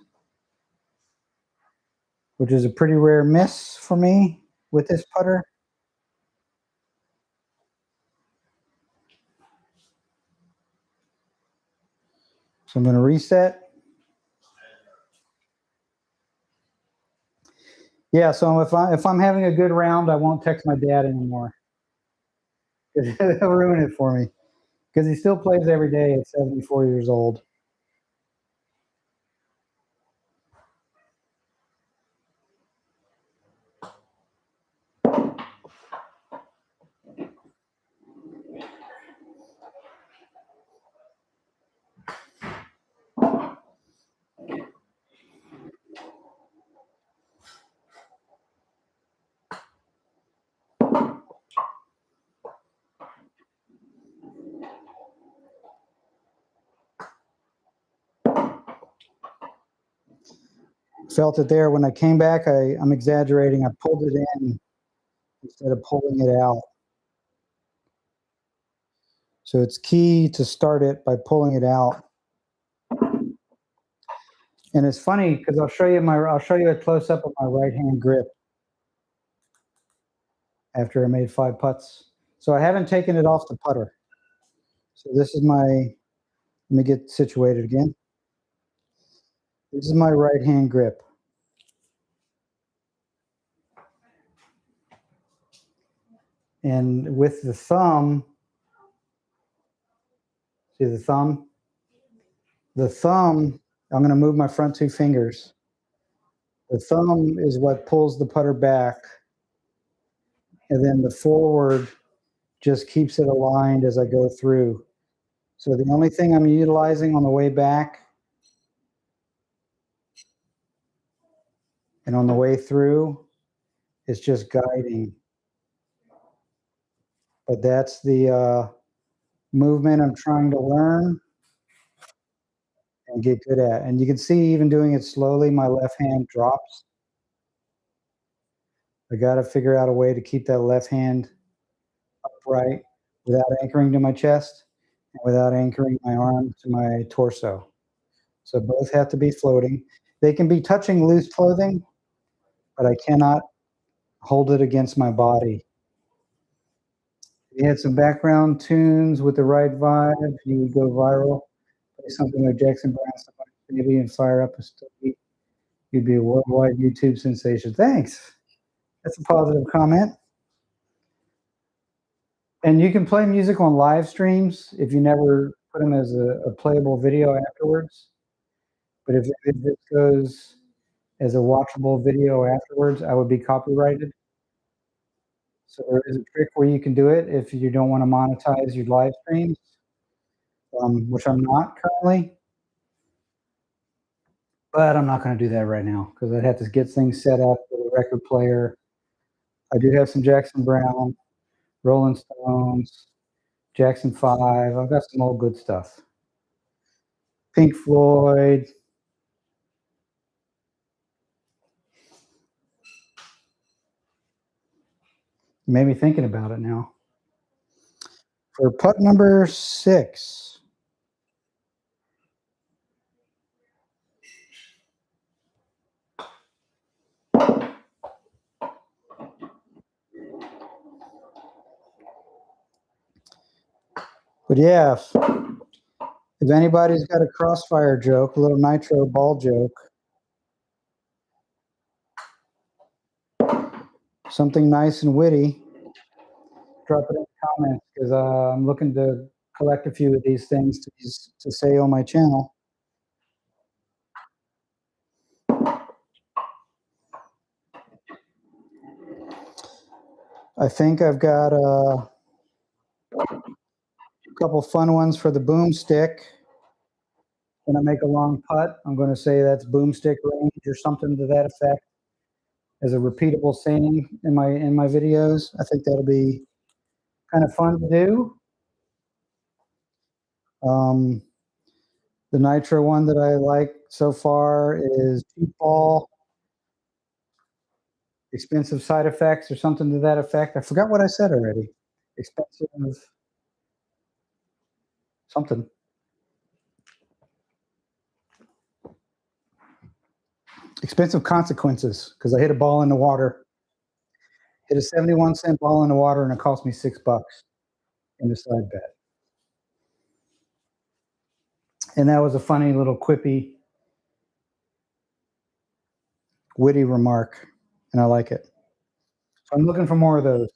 which is a pretty rare miss for me with this putter. So I'm going to reset. Yeah, so if I'm having a good round, I won't text my dad anymore. He'll ruin it for me. because he still plays every day at 74 years old. Felt it there. When I came back, I'm exaggerating. I pulled it in instead of pulling it out. So it's key to start it by pulling it out. And it's funny because I'll show you a close up of my right hand grip after I made 5 putts. So I haven't taken it off the putter. So this is let me get situated again. This is my right hand grip. And with the thumb, see the thumb? The thumb, I'm going to move my front 2 fingers. The thumb is what pulls the putter back. And then the forward just keeps it aligned as I go through. So the only thing I'm utilizing on the way back and on the way through is just guiding. But that's the movement I'm trying to learn and get good at. And you can see even doing it slowly, my left hand drops. I got to figure out a way to keep that left hand upright without anchoring to my chest and without anchoring my arm to my torso. So both have to be floating. They can be touching loose clothing, but I cannot hold it against my body. If you had some background tunes with the right vibe, you would go viral. Play something like Jackson Brown, maybe, and fire up a story. You'd be a worldwide YouTube sensation. Thanks. That's a positive comment. And you can play music on live streams if you never put them as a playable video afterwards. But if this goes as a watchable video afterwards, I would be copyrighted. So there is a trick where you can do it if you don't want to monetize your live streams, which I'm not currently. But I'm not going to do that right now because I'd have to get things set up with a record player. I do have some Jackson Brown, Rolling Stones, Jackson 5. I've got some old good stuff. Pink Floyd. You made me thinking about it now. For putt number 6. But yeah, if anybody's got a Crossfire joke, a little Nitro ball joke, something nice and witty, drop it in the comments because I'm looking to collect a few of these things to say on my channel. I think I've got a couple fun ones for the Boomstick. When I make a long putt, I'm going to say that's Boomstick range or something to that effect as a repeatable saying in my videos. I think that'll be kind of fun to do. The Nitro one that I like so far is cheap ball, expensive side effects or something to that effect. I forgot what I said already. Expensive something. Expensive consequences because I hit a ball in the water. Hit a 71-cent ball in the water and it cost me $6 in the side bet. And that was a funny little quippy, witty remark, and I like it. So I'm looking for more of those.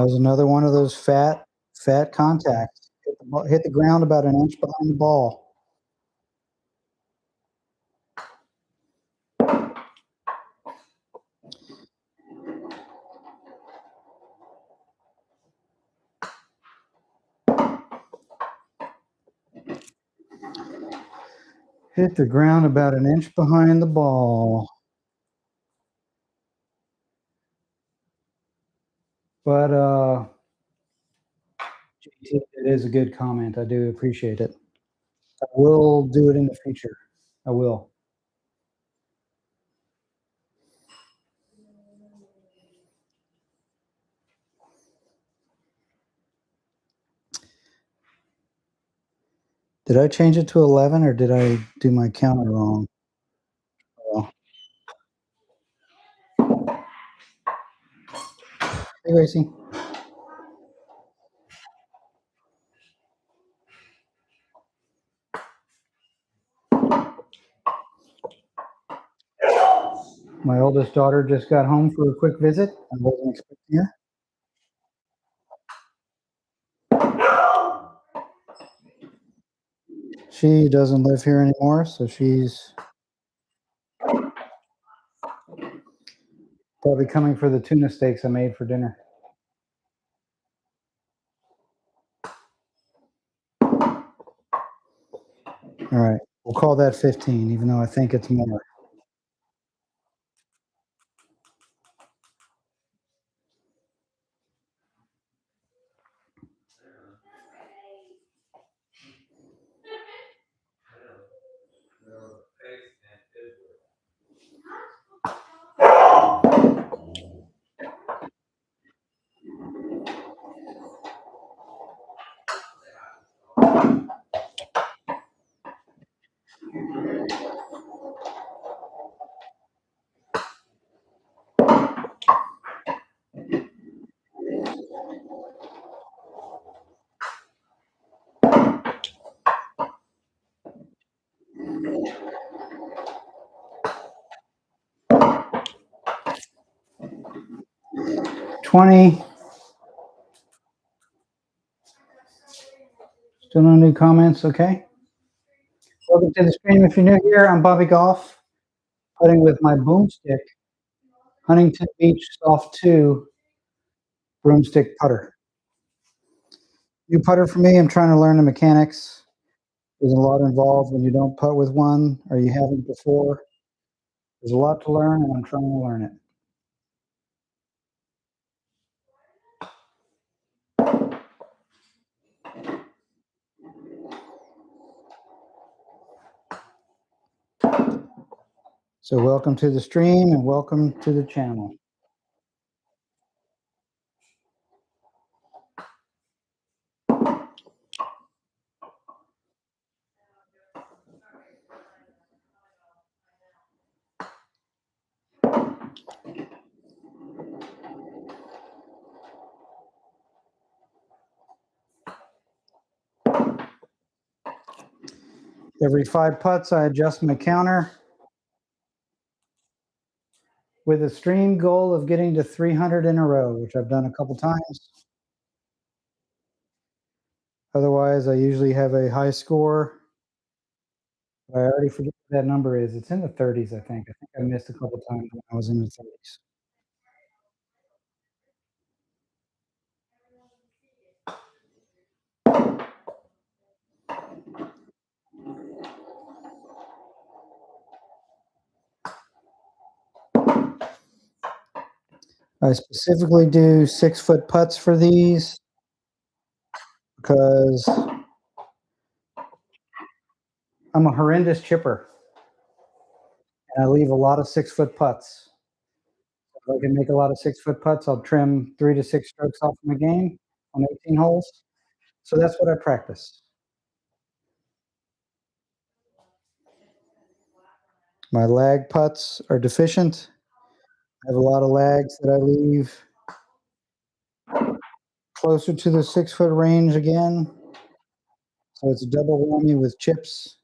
That was another one of those fat contacts. Hit the ground about an inch behind the ball. Hit the ground about an inch behind the ball. But JT, it is a good comment. I do appreciate it. I will do it in the future. I will. Did I change it to 11 or did I do my counter wrong? Oh. Hey, Gracie. My oldest daughter just got home for a quick visit. I wasn't expecting her. She doesn't live here anymore, so she's probably coming for the tuna steaks I made for dinner. All right, we'll call that 15, even though I think it's more. $20. Still no new comments? Okay. Welcome to the stream. If you're new here, I'm Bobby Golf, putting with my Boomstick, Huntington Beach Soft 2 Broomstick putter. New putter for me. I'm trying to learn the mechanics. There's a lot involved when you don't putt with one or you haven't before. There's a lot to learn, and I'm trying to learn it. So welcome to the stream and welcome to the channel. Every 5 putts, I adjust my counter with a stream goal of getting to 300 in a row, which I've done a couple times. Otherwise, I usually have a high score. I already forget what that number is. It's in the 30s, I think. I think I missed a couple times when I was in the 30s. I specifically do 6-foot putts for these because I'm a horrendous chipper. And I leave a lot of 6-foot putts. If I can make a lot of 6-foot putts, I'll trim 3 to 6 strokes off my game on 18 holes. So that's what I practice. My lag putts are deficient. I have a lot of lags that I leave closer to the 6-foot range again. So it's a double whammy with chips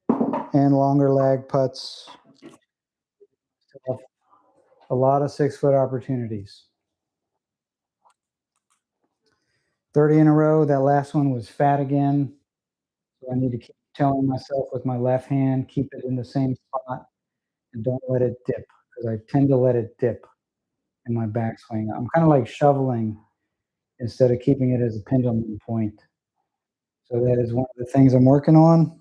and longer lag putts. A lot of 6-foot opportunities. 30 in a row. That last one was fat again. So I need to keep telling myself with my left hand, keep it in the same spot and don't let it dip, because I tend to let it dip in my backswing. I'm kind of like shoveling instead of keeping it as a pendulum point. So that is one of the things I'm working on.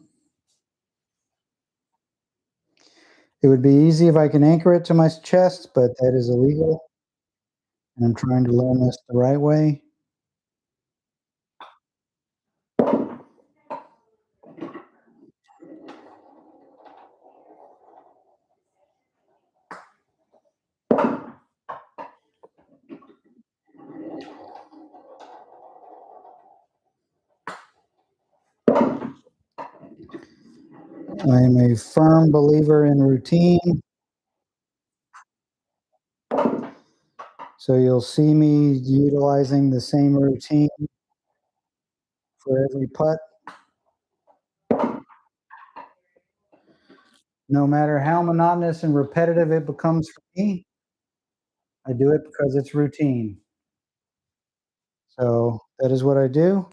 It would be easy if I can anchor it to my chest, but that is illegal. And I'm trying to learn this the right way. I am a firm believer in routine. So you'll see me utilizing the same routine for every putt. No matter how monotonous and repetitive it becomes for me, I do it because it's routine. So that is what I do.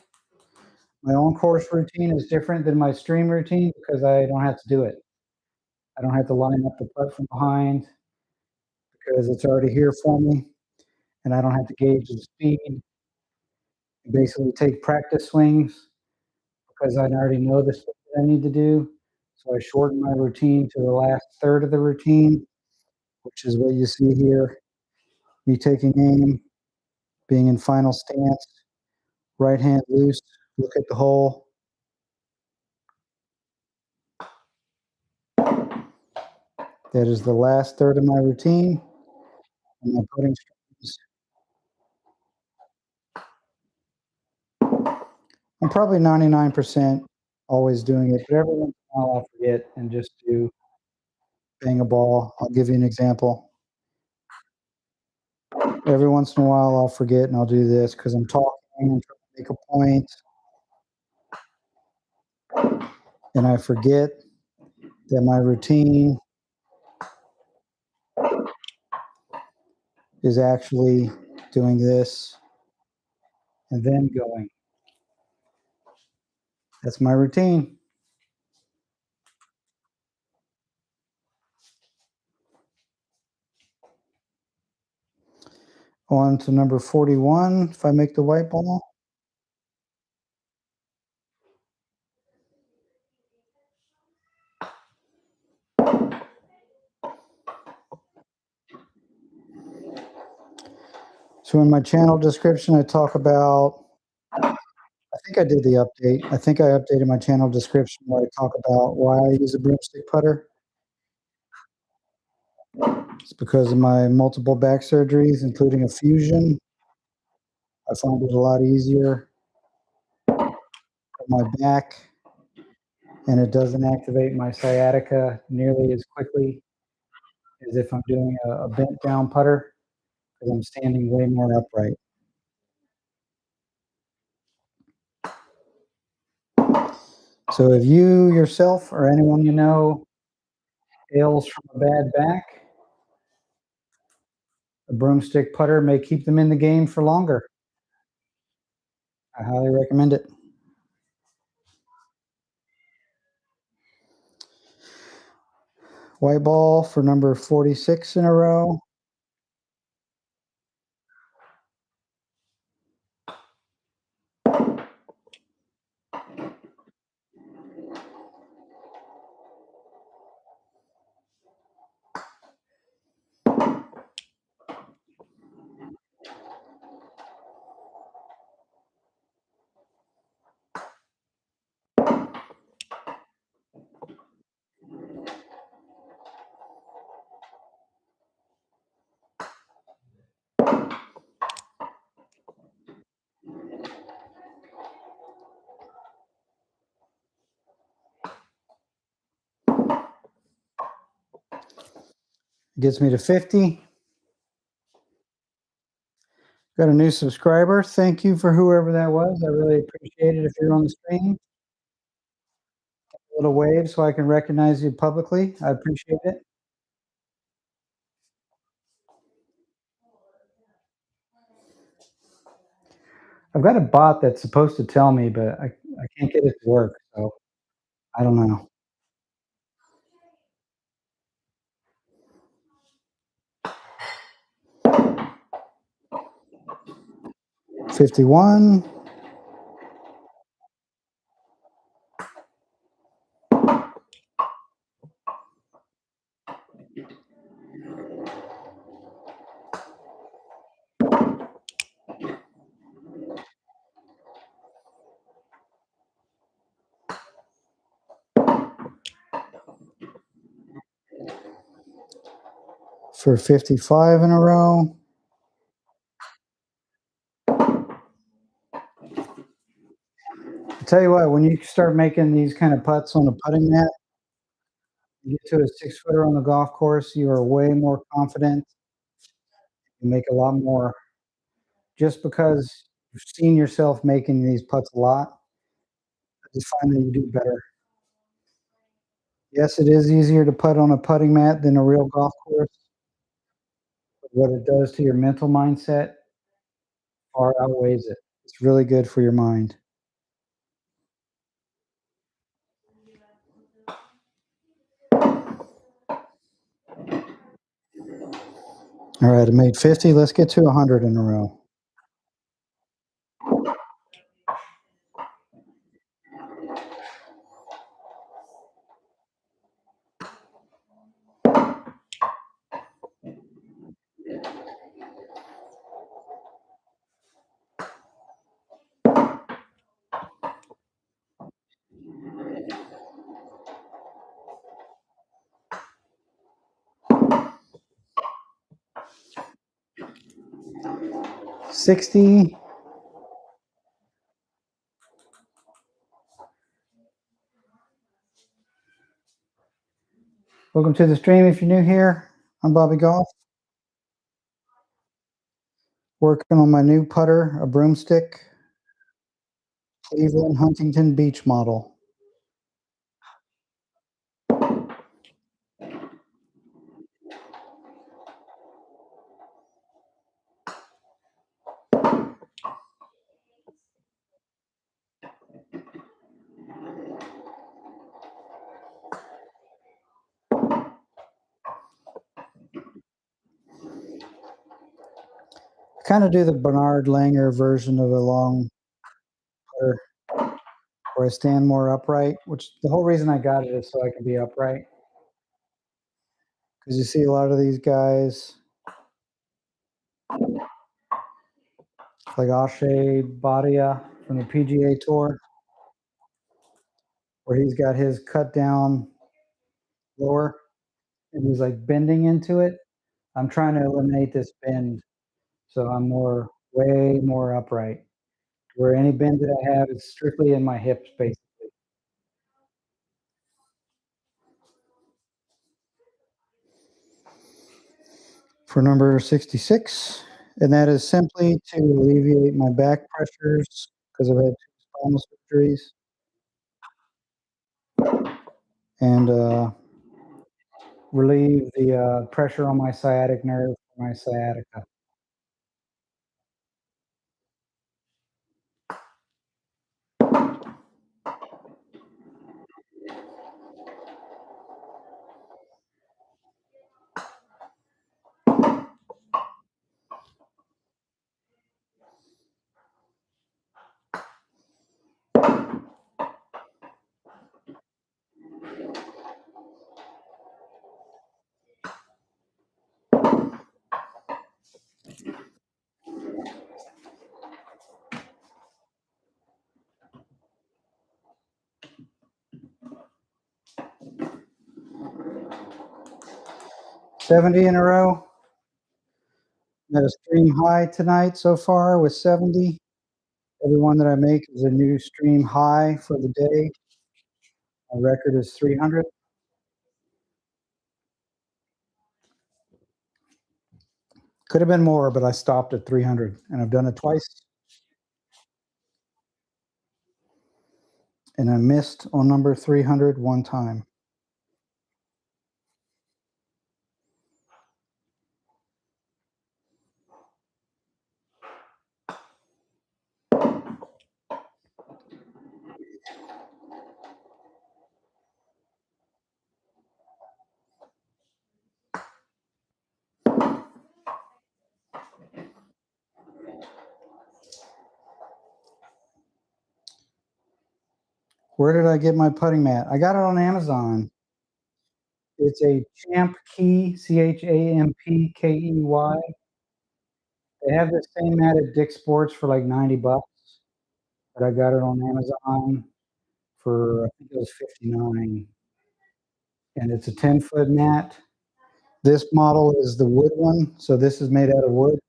My on-course routine is different than my stream routine because I don't have to do it. I don't have to line up the putt from behind because it's already here for me, and I don't have to gauge the speed. I basically take practice swings because I already know the stuff that I need to do. So I shorten my routine to the last third of the routine, which is what you see here. Me taking aim, being in final stance, right hand loose, look at the hole. That is the last third of my routine. And my putting strings. I'm probably 99% always doing it, but every once in a while I'll forget and just do bang a ball. I'll give you an example. Every once in a while I'll forget and I'll do this because I'm talking and trying to make a point. And I forget that my routine is actually doing this and then going. That's my routine. On to number 41, if I make the white ball. So in my channel description, I talk about, I think I did the update. I think I updated my channel description where I talk about why I use a broomstick putter. It's because of my multiple back surgeries, including a fusion. I find it a lot easier on my back, and it doesn't activate my sciatica nearly as quickly as if I'm doing a bent down putter, because I'm standing way more upright. So if you yourself or anyone you know ails from a bad back, a broomstick putter may keep them in the game for longer. I highly recommend it. White ball for number 46 in a row. Gets me to 50. Got a new subscriber. Thank you for whoever that was. I really appreciate it if you're on the stream. A little wave so I can recognize you publicly. I appreciate it. I've got a bot that's supposed to tell me, but I can't get it to work, so I don't know. 51. For 55 in a row. I tell you what, when you start making these kind of putts on a putting mat, you get to a 6-footer on the golf course, you are way more confident. You make a lot more just because you've seen yourself making these putts a lot. I just find that you do better. Yes, it is easier to putt on a putting mat than a real golf course, but what it does to your mental mindset far outweighs it. It's really good for your mind. All right, I made 50. Let's get to 100 in a row. $60. Welcome to the stream. If you're new here, I'm Bobby Golf. Working on my new putter, a Broomstick, Cleveland Huntington Beach model. Kind of do the Bernard Langer version of a long putter where I stand more upright, which the whole reason I got it is so I can be upright. Because you see a lot of these guys, like Akshay Bhatia from the PGA Tour, where he's got his cut down lower and he's like bending into it. I'm trying to eliminate this bend, so I'm way more upright. Where any bend that I have is strictly in my hips, basically. For number 66, and that is simply to alleviate my back pressures because I've had 2 spinal surgeries and relieve the pressure on my sciatic nerve, my sciatica. $70 in a row. At a stream high tonight so far with 70. Every one that I make is a new stream high for the day. My record is 300. Could have been more, but I stopped at 300, and I've done it twice. And I missed on number 300 one time. Where did I get my putting mat? I got it on Amazon. It's a Champ Key, Champkey. They have the same mat at Dick's Sports for like $90, but I got it on Amazon for, I think it was 59, and it's a 10-foot mat. This model is the wood one, so this is made out of wood.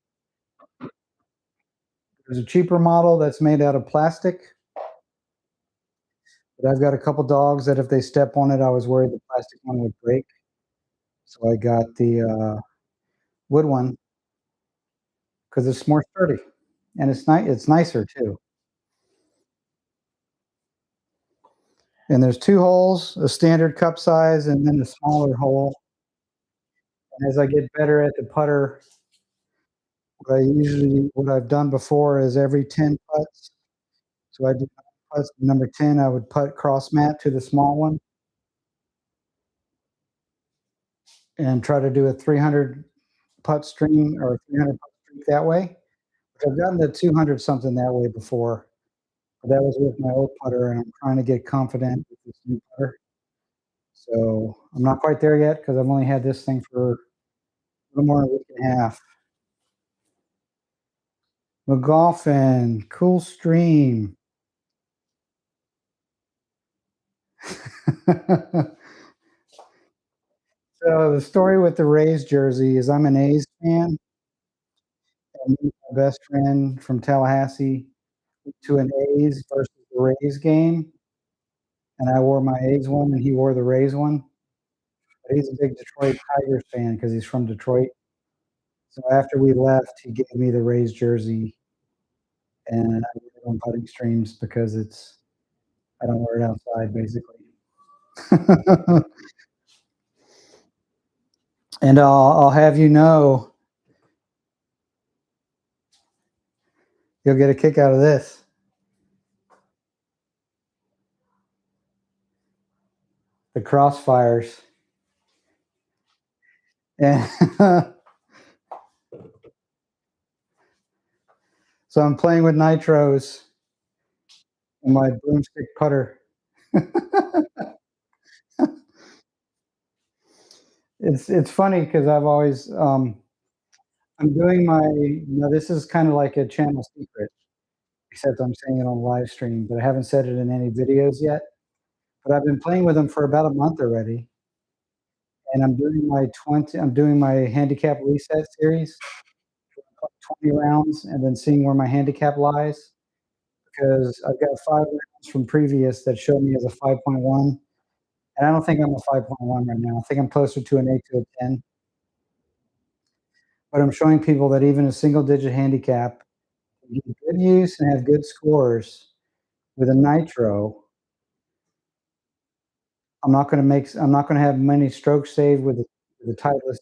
There's a cheaper model that's made out of plastic, but I've got a couple dogs that if they step on it, I was worried the plastic one would break. So I got the wood one because it's more sturdy, and it's nicer too. And there's 2 holes, a standard cup size and then a smaller hole. And as I get better at the putter, what I've done before is every 10 putts, so I do putts, number 10, I would putt cross mat to the small one and try to do a 300 putt stream or 300 putt streak that way. I've gotten to 200 something that way before, but that was with my old putter, and I'm trying to get confident with this new putter. So I'm not quite there yet because I've only had this thing for a little more than a week and a half. McGolfin, cool stream. So the story with the Rays jersey is I'm an A's fan, and my best friend from Tallahassee went to an A's versus the Rays game, and I wore my A's one, and he wore the Rays one. But he's a big Detroit Tigers fan because he's from Detroit. So after we left, he gave me the Rays jersey, and I wear it on putting streams because I don't wear it outside, basically. And I'll have you know, you'll get a kick out of this. The Crossfires. And so I'm playing with nitros and my broomstick putter. It's funny because I've always I'm doing this is kind of like a channel secret, except I'm saying it on live stream, but I haven't said it in any videos yet. But I've been playing with them for about a month already, and I'm doing my handicap reset series, 20 rounds, and then seeing where my handicap lies. Because I've got 5 rounds from previous that show me as a 5.1, and I don't think I'm a 5.1 right now. I think I'm closer to an 8 to a 10. But I'm showing people that even a single digit handicap can get good use and have good scores with a nitro. I'm not gonna have many strokes saved with the Titleist,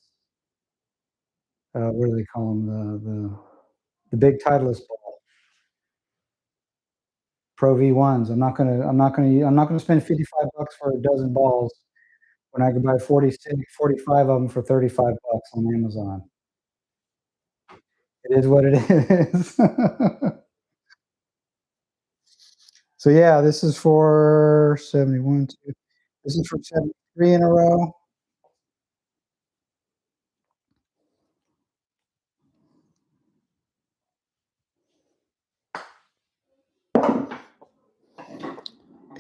what do they call them? The big Titleist ball, Pro V1s. I'm not gonna spend $55 for a dozen balls when I can buy 45 of them for $35 on Amazon. It is what it is. So yeah, this is for 71, 2. This is for 73 in a row.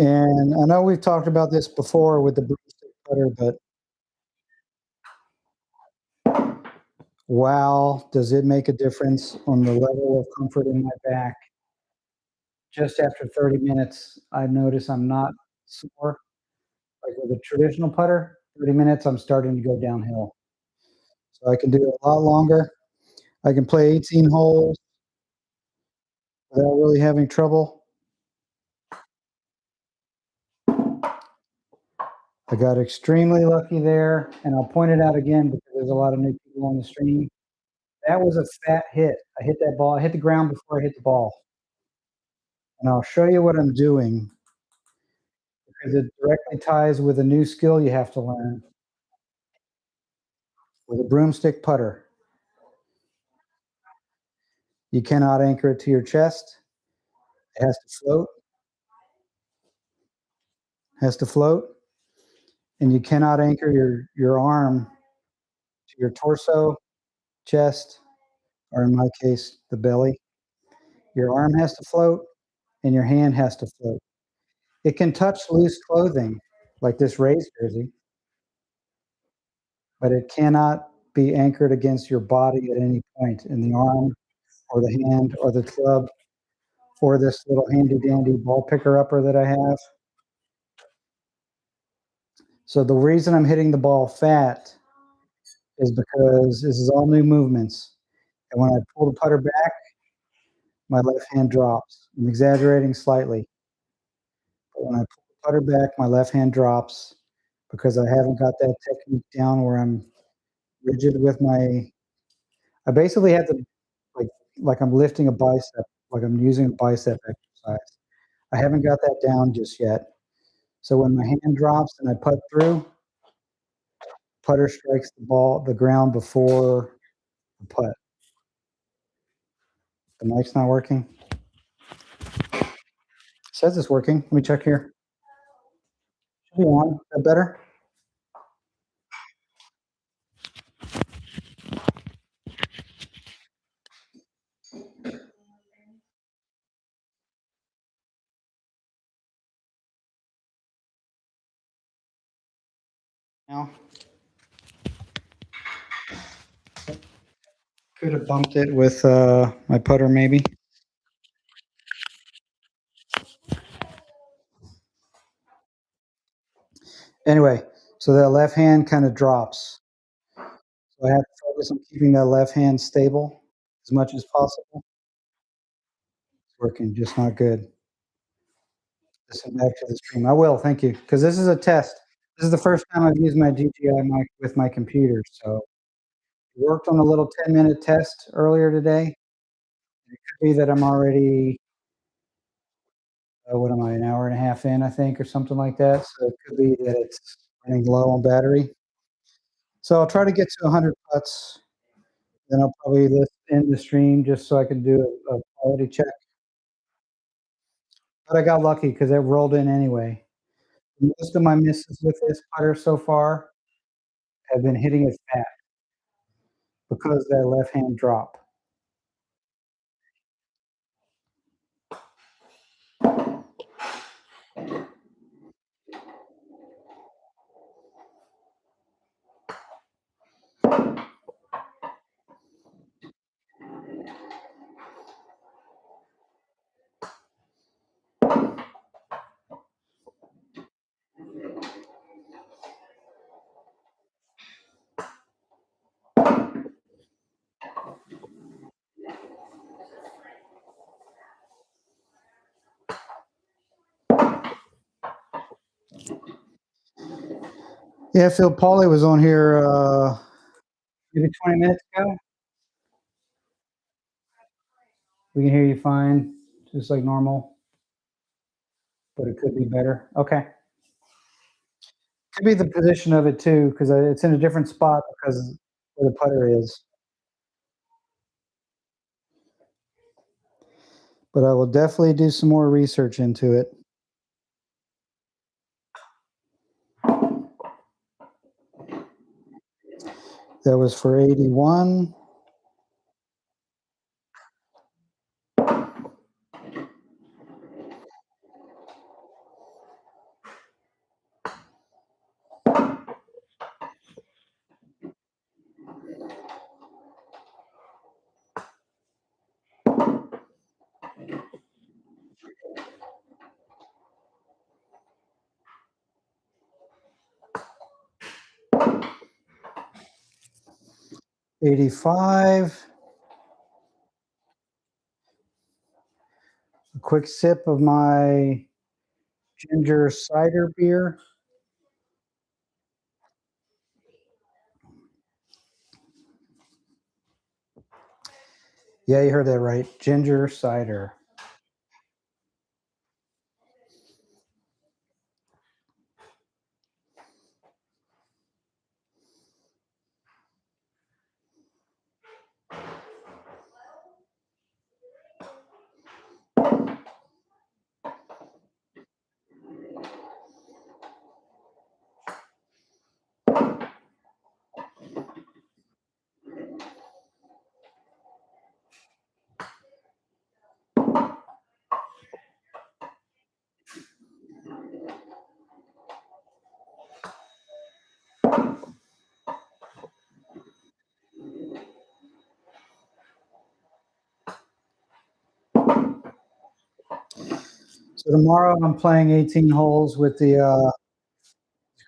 And I know we've talked about this before with the broomstick putter, but wow, does it make a difference on the level of comfort in my back. Just after 30 minutes, I notice I'm not sore. Like with a traditional putter, 30 minutes, I'm starting to go downhill. So I can do it a lot longer. I can play 18 holes without really having trouble. I got extremely lucky there, and I'll point it out again because there's a lot of new people on the stream. That was a fat hit. I hit that ball. I hit the ground before I hit the ball. And I'll show you what I'm doing because it directly ties with a new skill you have to learn with a broomstick putter. You cannot anchor it to your chest. It has to float. has to float, and you cannot anchor your arm to your torso, chest, or in my case, the belly. Your arm has to float, and your hand has to float. It can touch loose clothing, like this Rays jersey, but it cannot be anchored against your body at any point in the arm or the hand or the club or this little handy dandy ball picker upper that I have. So the reason I'm hitting the ball fat is because this is all new movements. And when I pull the putter back, my left hand drops. I'm exaggerating slightly. But when I pull the putter back, my left hand drops because I haven't got that technique down where I'm rigid with my, I basically have to, like I'm lifting a bicep, like I'm using a bicep exercise. I haven't got that down just yet. So when my hand drops and I putt through, putter strikes the ground before the putt. The mic's not working. It says it's working. Let me check here. Should be on. Is that better? Now, could have bumped it with my putter maybe. Anyway, so that left hand kind of drops. So I have to focus on keeping that left hand stable as much as possible. It's working, just not good. Listen back to the stream. I will, thank you, because this is a test. This is the first time I've used my DJI mic with my computer, so worked on a little 10-minute test earlier today. It could be that I'm already, what am I, an hour and a half in, I think, or something like that. So it could be that it's running low on battery. So I'll try to get to 100 putts. Then I'll probably end the stream just so I can do a quality check. But I got lucky because it rolled in anyway. Most of my misses with this putter so far have been hitting it fat because of that left hand drop. Yeah, Phil Pauly was on here maybe 20 minutes ago. We can hear you fine, just like normal, but it could be better. Okay. Could be the position of it too, because it's in a different spot because where the putter is. But I will definitely do some more research into it. That was for 81. $85. A quick sip of my ginger cider beer. Yeah, you heard that right. Ginger cider. So tomorrow I'm playing 18 holes with the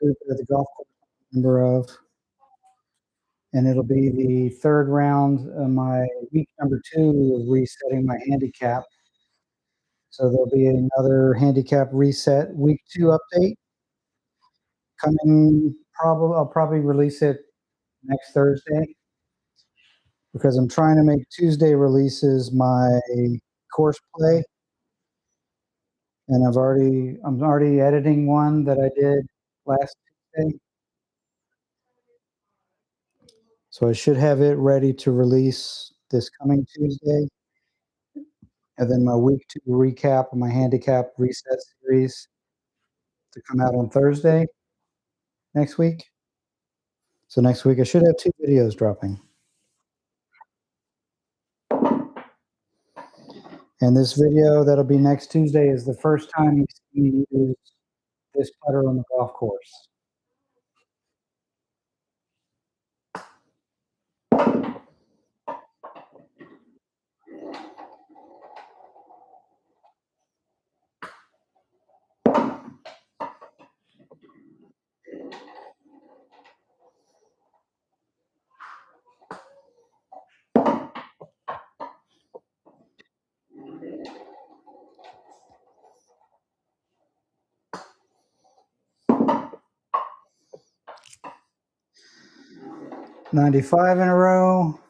group at the golf course I'm a member of, and it'll be the third round of my week number 2 of resetting my handicap. So there'll be another handicap reset week 2 update coming. I'll probably release it next Thursday because I'm trying to make Tuesday releases my course play, and I'm already editing one that I did last Tuesday. So I should have it ready to release this coming Tuesday. And then my week 2 recap of my handicap reset series to come out on Thursday next week. So next week I should have 2 videos dropping. And this video that'll be next Tuesday is the first time you see me use this putter on the golf course. $95 in a row.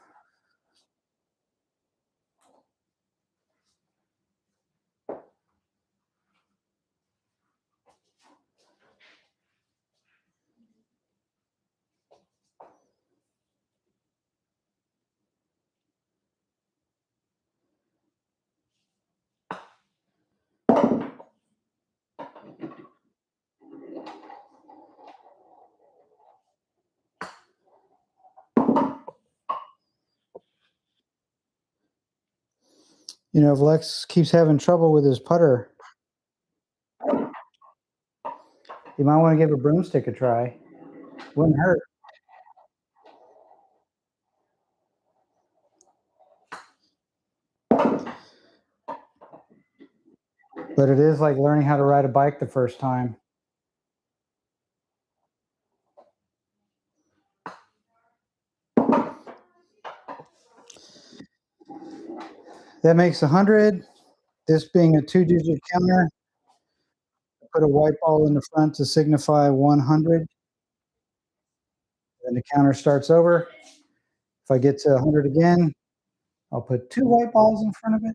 You know, if Lex keeps having trouble with his putter, you might want to give a broomstick a try. Wouldn't hurt. But it is like learning how to ride a bike the first time. That makes 100. This being a 2-digit counter, put a white ball in the front to signify 100. Then the counter starts over. If I get to 100 again, I'll put 2 white balls in front of it.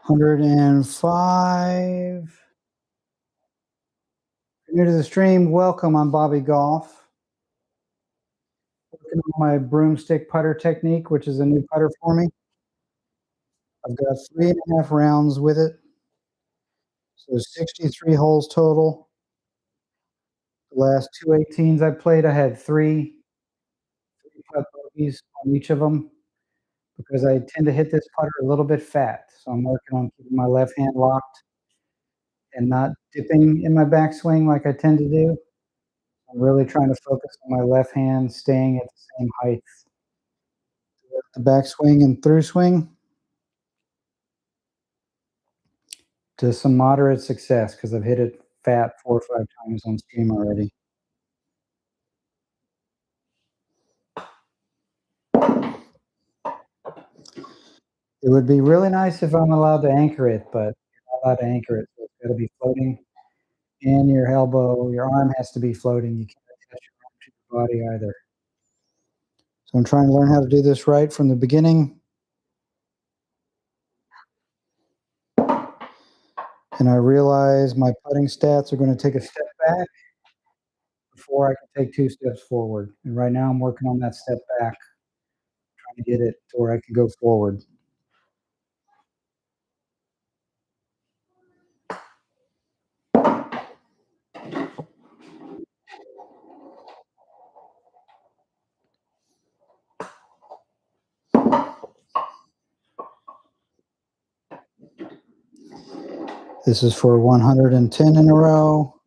$105. If you're new to the stream, welcome. I'm Bobby Golf. Working on my broomstick putter technique, which is a new putter for me. I've got 3.5 rounds with it. So 63 holes total. The last 2 18s I played, I had 3 putt bogeys on each of them because I tend to hit this putter a little bit fat. So I'm working on keeping my left hand locked and not dipping in my backswing like I tend to do. I'm really trying to focus on my left hand staying at the same height. The backswing and through swing to some moderate success because I've hit it fat 4 or 5 times on stream already. It would be really nice if I'm allowed to anchor it, but you're not allowed to anchor it. So it's got to be floating, and your elbow, your arm has to be floating. You can't attach your arm to your body either. So I'm trying to learn how to do this right from the beginning. And I realize my putting stats are going to take a step back before I can take 2 steps forward. And right now I'm working on that step back, trying to get it to where I can go forward. This is for 110 in a row.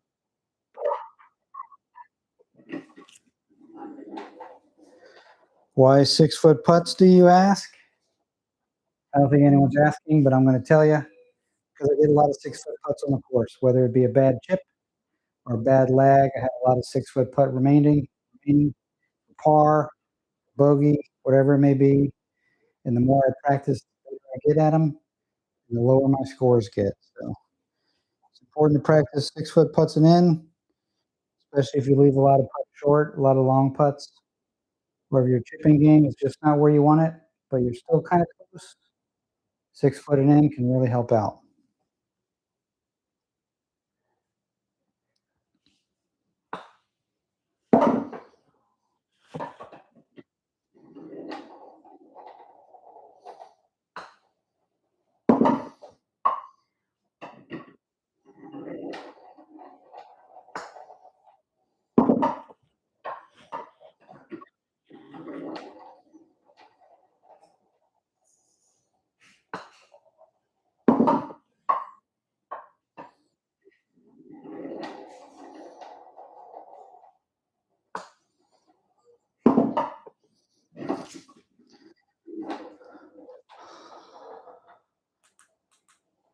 Why 6-foot putts, do you ask? I don't think anyone's asking, but I'm going to tell you, because I get a lot of 6-foot putts on the course, whether it be a bad chip or a bad lag. I have a lot of 6-foot putt remaining par, bogey, whatever it may be. And the more I practice, the better I get at them, and the lower my scores get. So it's important to practice 6-foot putts and in, especially if you leave a lot of putts short, a lot of long putts, or if your chipping game is just not where you want it, but you're still kind of close. 6-foot and in can really help out.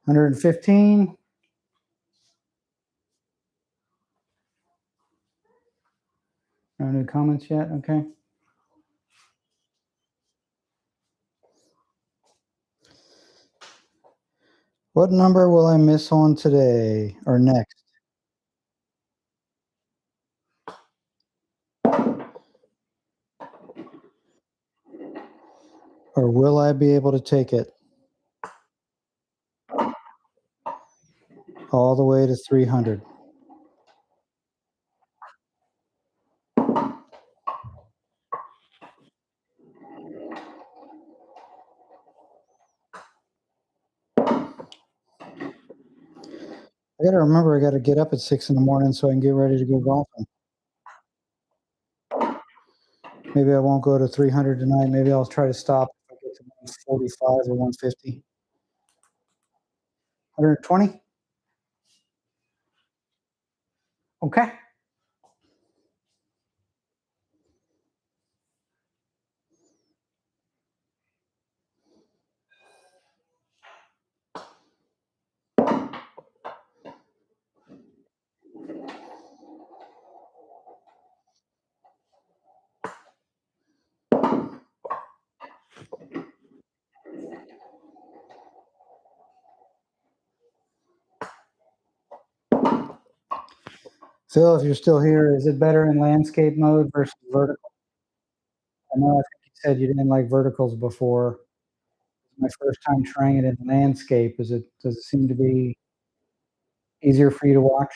$115. No new comments yet? Okay. What number will I miss on today or next? Or will I be able to take it all the way to 300? I got to remember I got to get up at 6 in the morning so I can get ready to go golfing. Maybe I won't go to 300 tonight. Maybe I'll try to stop if I get to 145 or 150. 120? Okay. Phil, if you're still here, is it better in landscape mode versus vertical? I know I think you said you didn't like verticals before. My first time trying it in landscape. Does it seem to be easier for you to watch?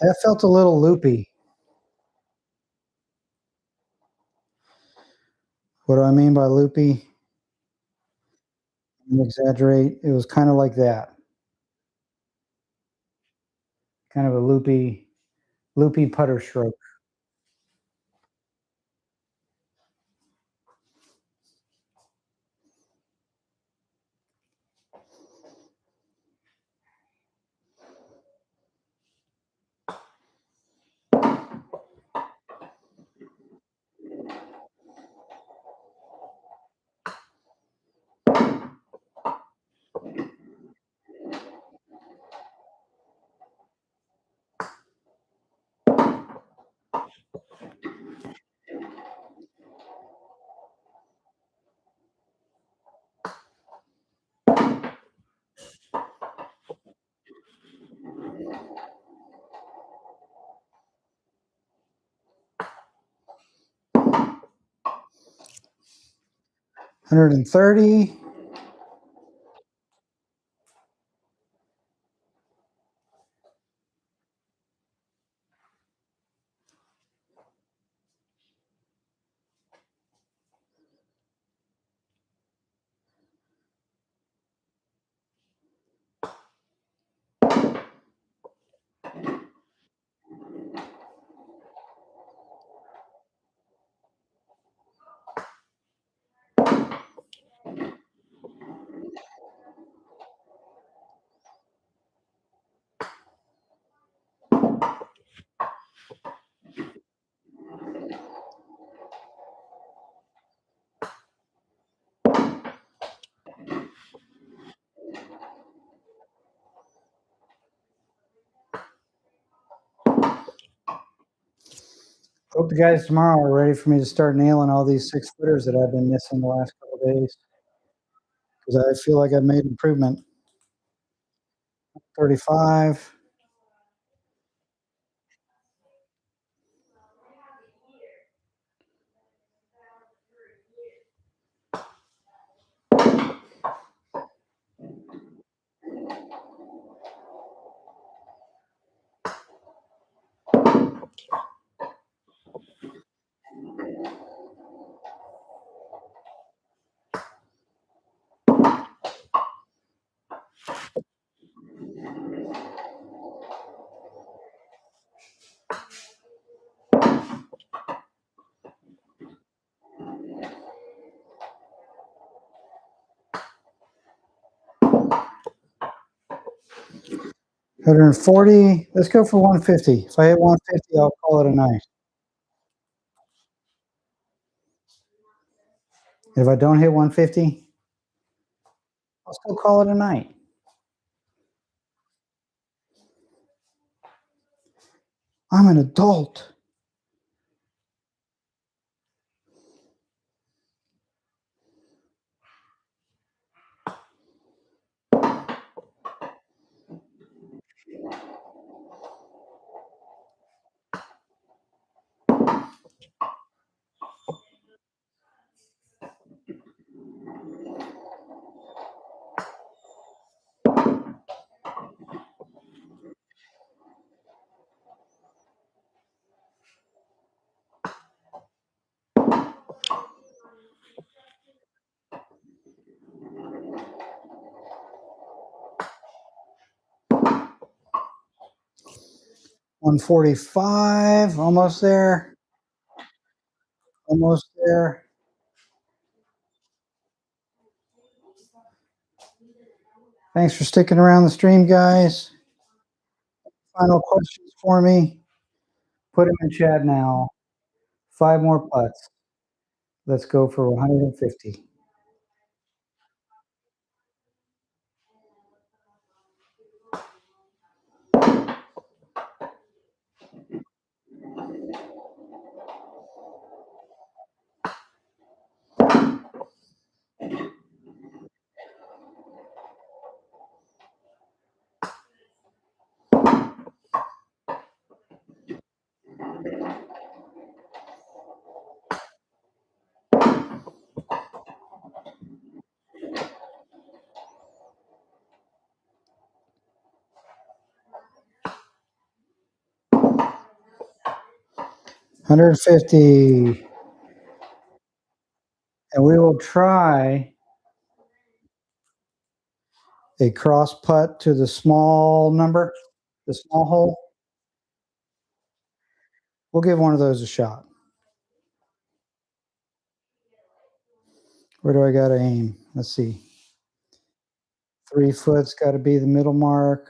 That felt a little loopy. What do I mean by loopy? I exaggerate. It was kind of like that. Kind of a loopy putter stroke. 130. Hope the guys tomorrow are ready for me to start nailing all these 6-footers that I've been missing the last couple of days. Because I feel like I've made improvement. 35. $140. Let's go for 150. If I hit 150, I'll call it a night. If I don't hit 150, I'll still call it a night. I'm an adult. $145, almost there. Almost there. Thanks for sticking around the stream, guys. Final questions for me? Put them in chat now. 5 more putts. Let's go for 150. $150. And we will try a cross putt to the small number, the small hole. We'll give one of those a shot. Where do I got to aim? Let's see. 3 foot's got to be the middle mark.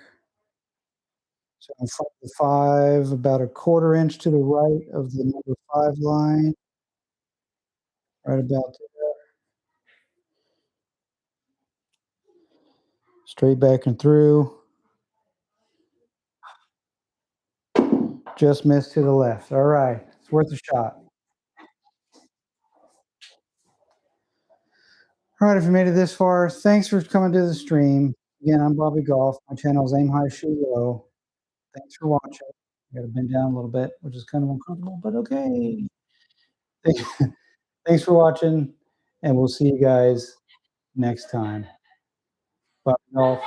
So in front of the 5, about a 1/4 inch to the right of the number 5 line. Right about there. Straight back and through. Just missed to the left. All right. It's worth a shot. All right, if you made it this far, thanks for coming to the stream. Again, I'm Bobby Golf. My channel is Aim High, Shoot Low. Thanks for watching. I got to bend down a little bit, which is kind of uncomfortable, but okay. Thanks for watching, and we'll see you guys next time. Bye, y'all.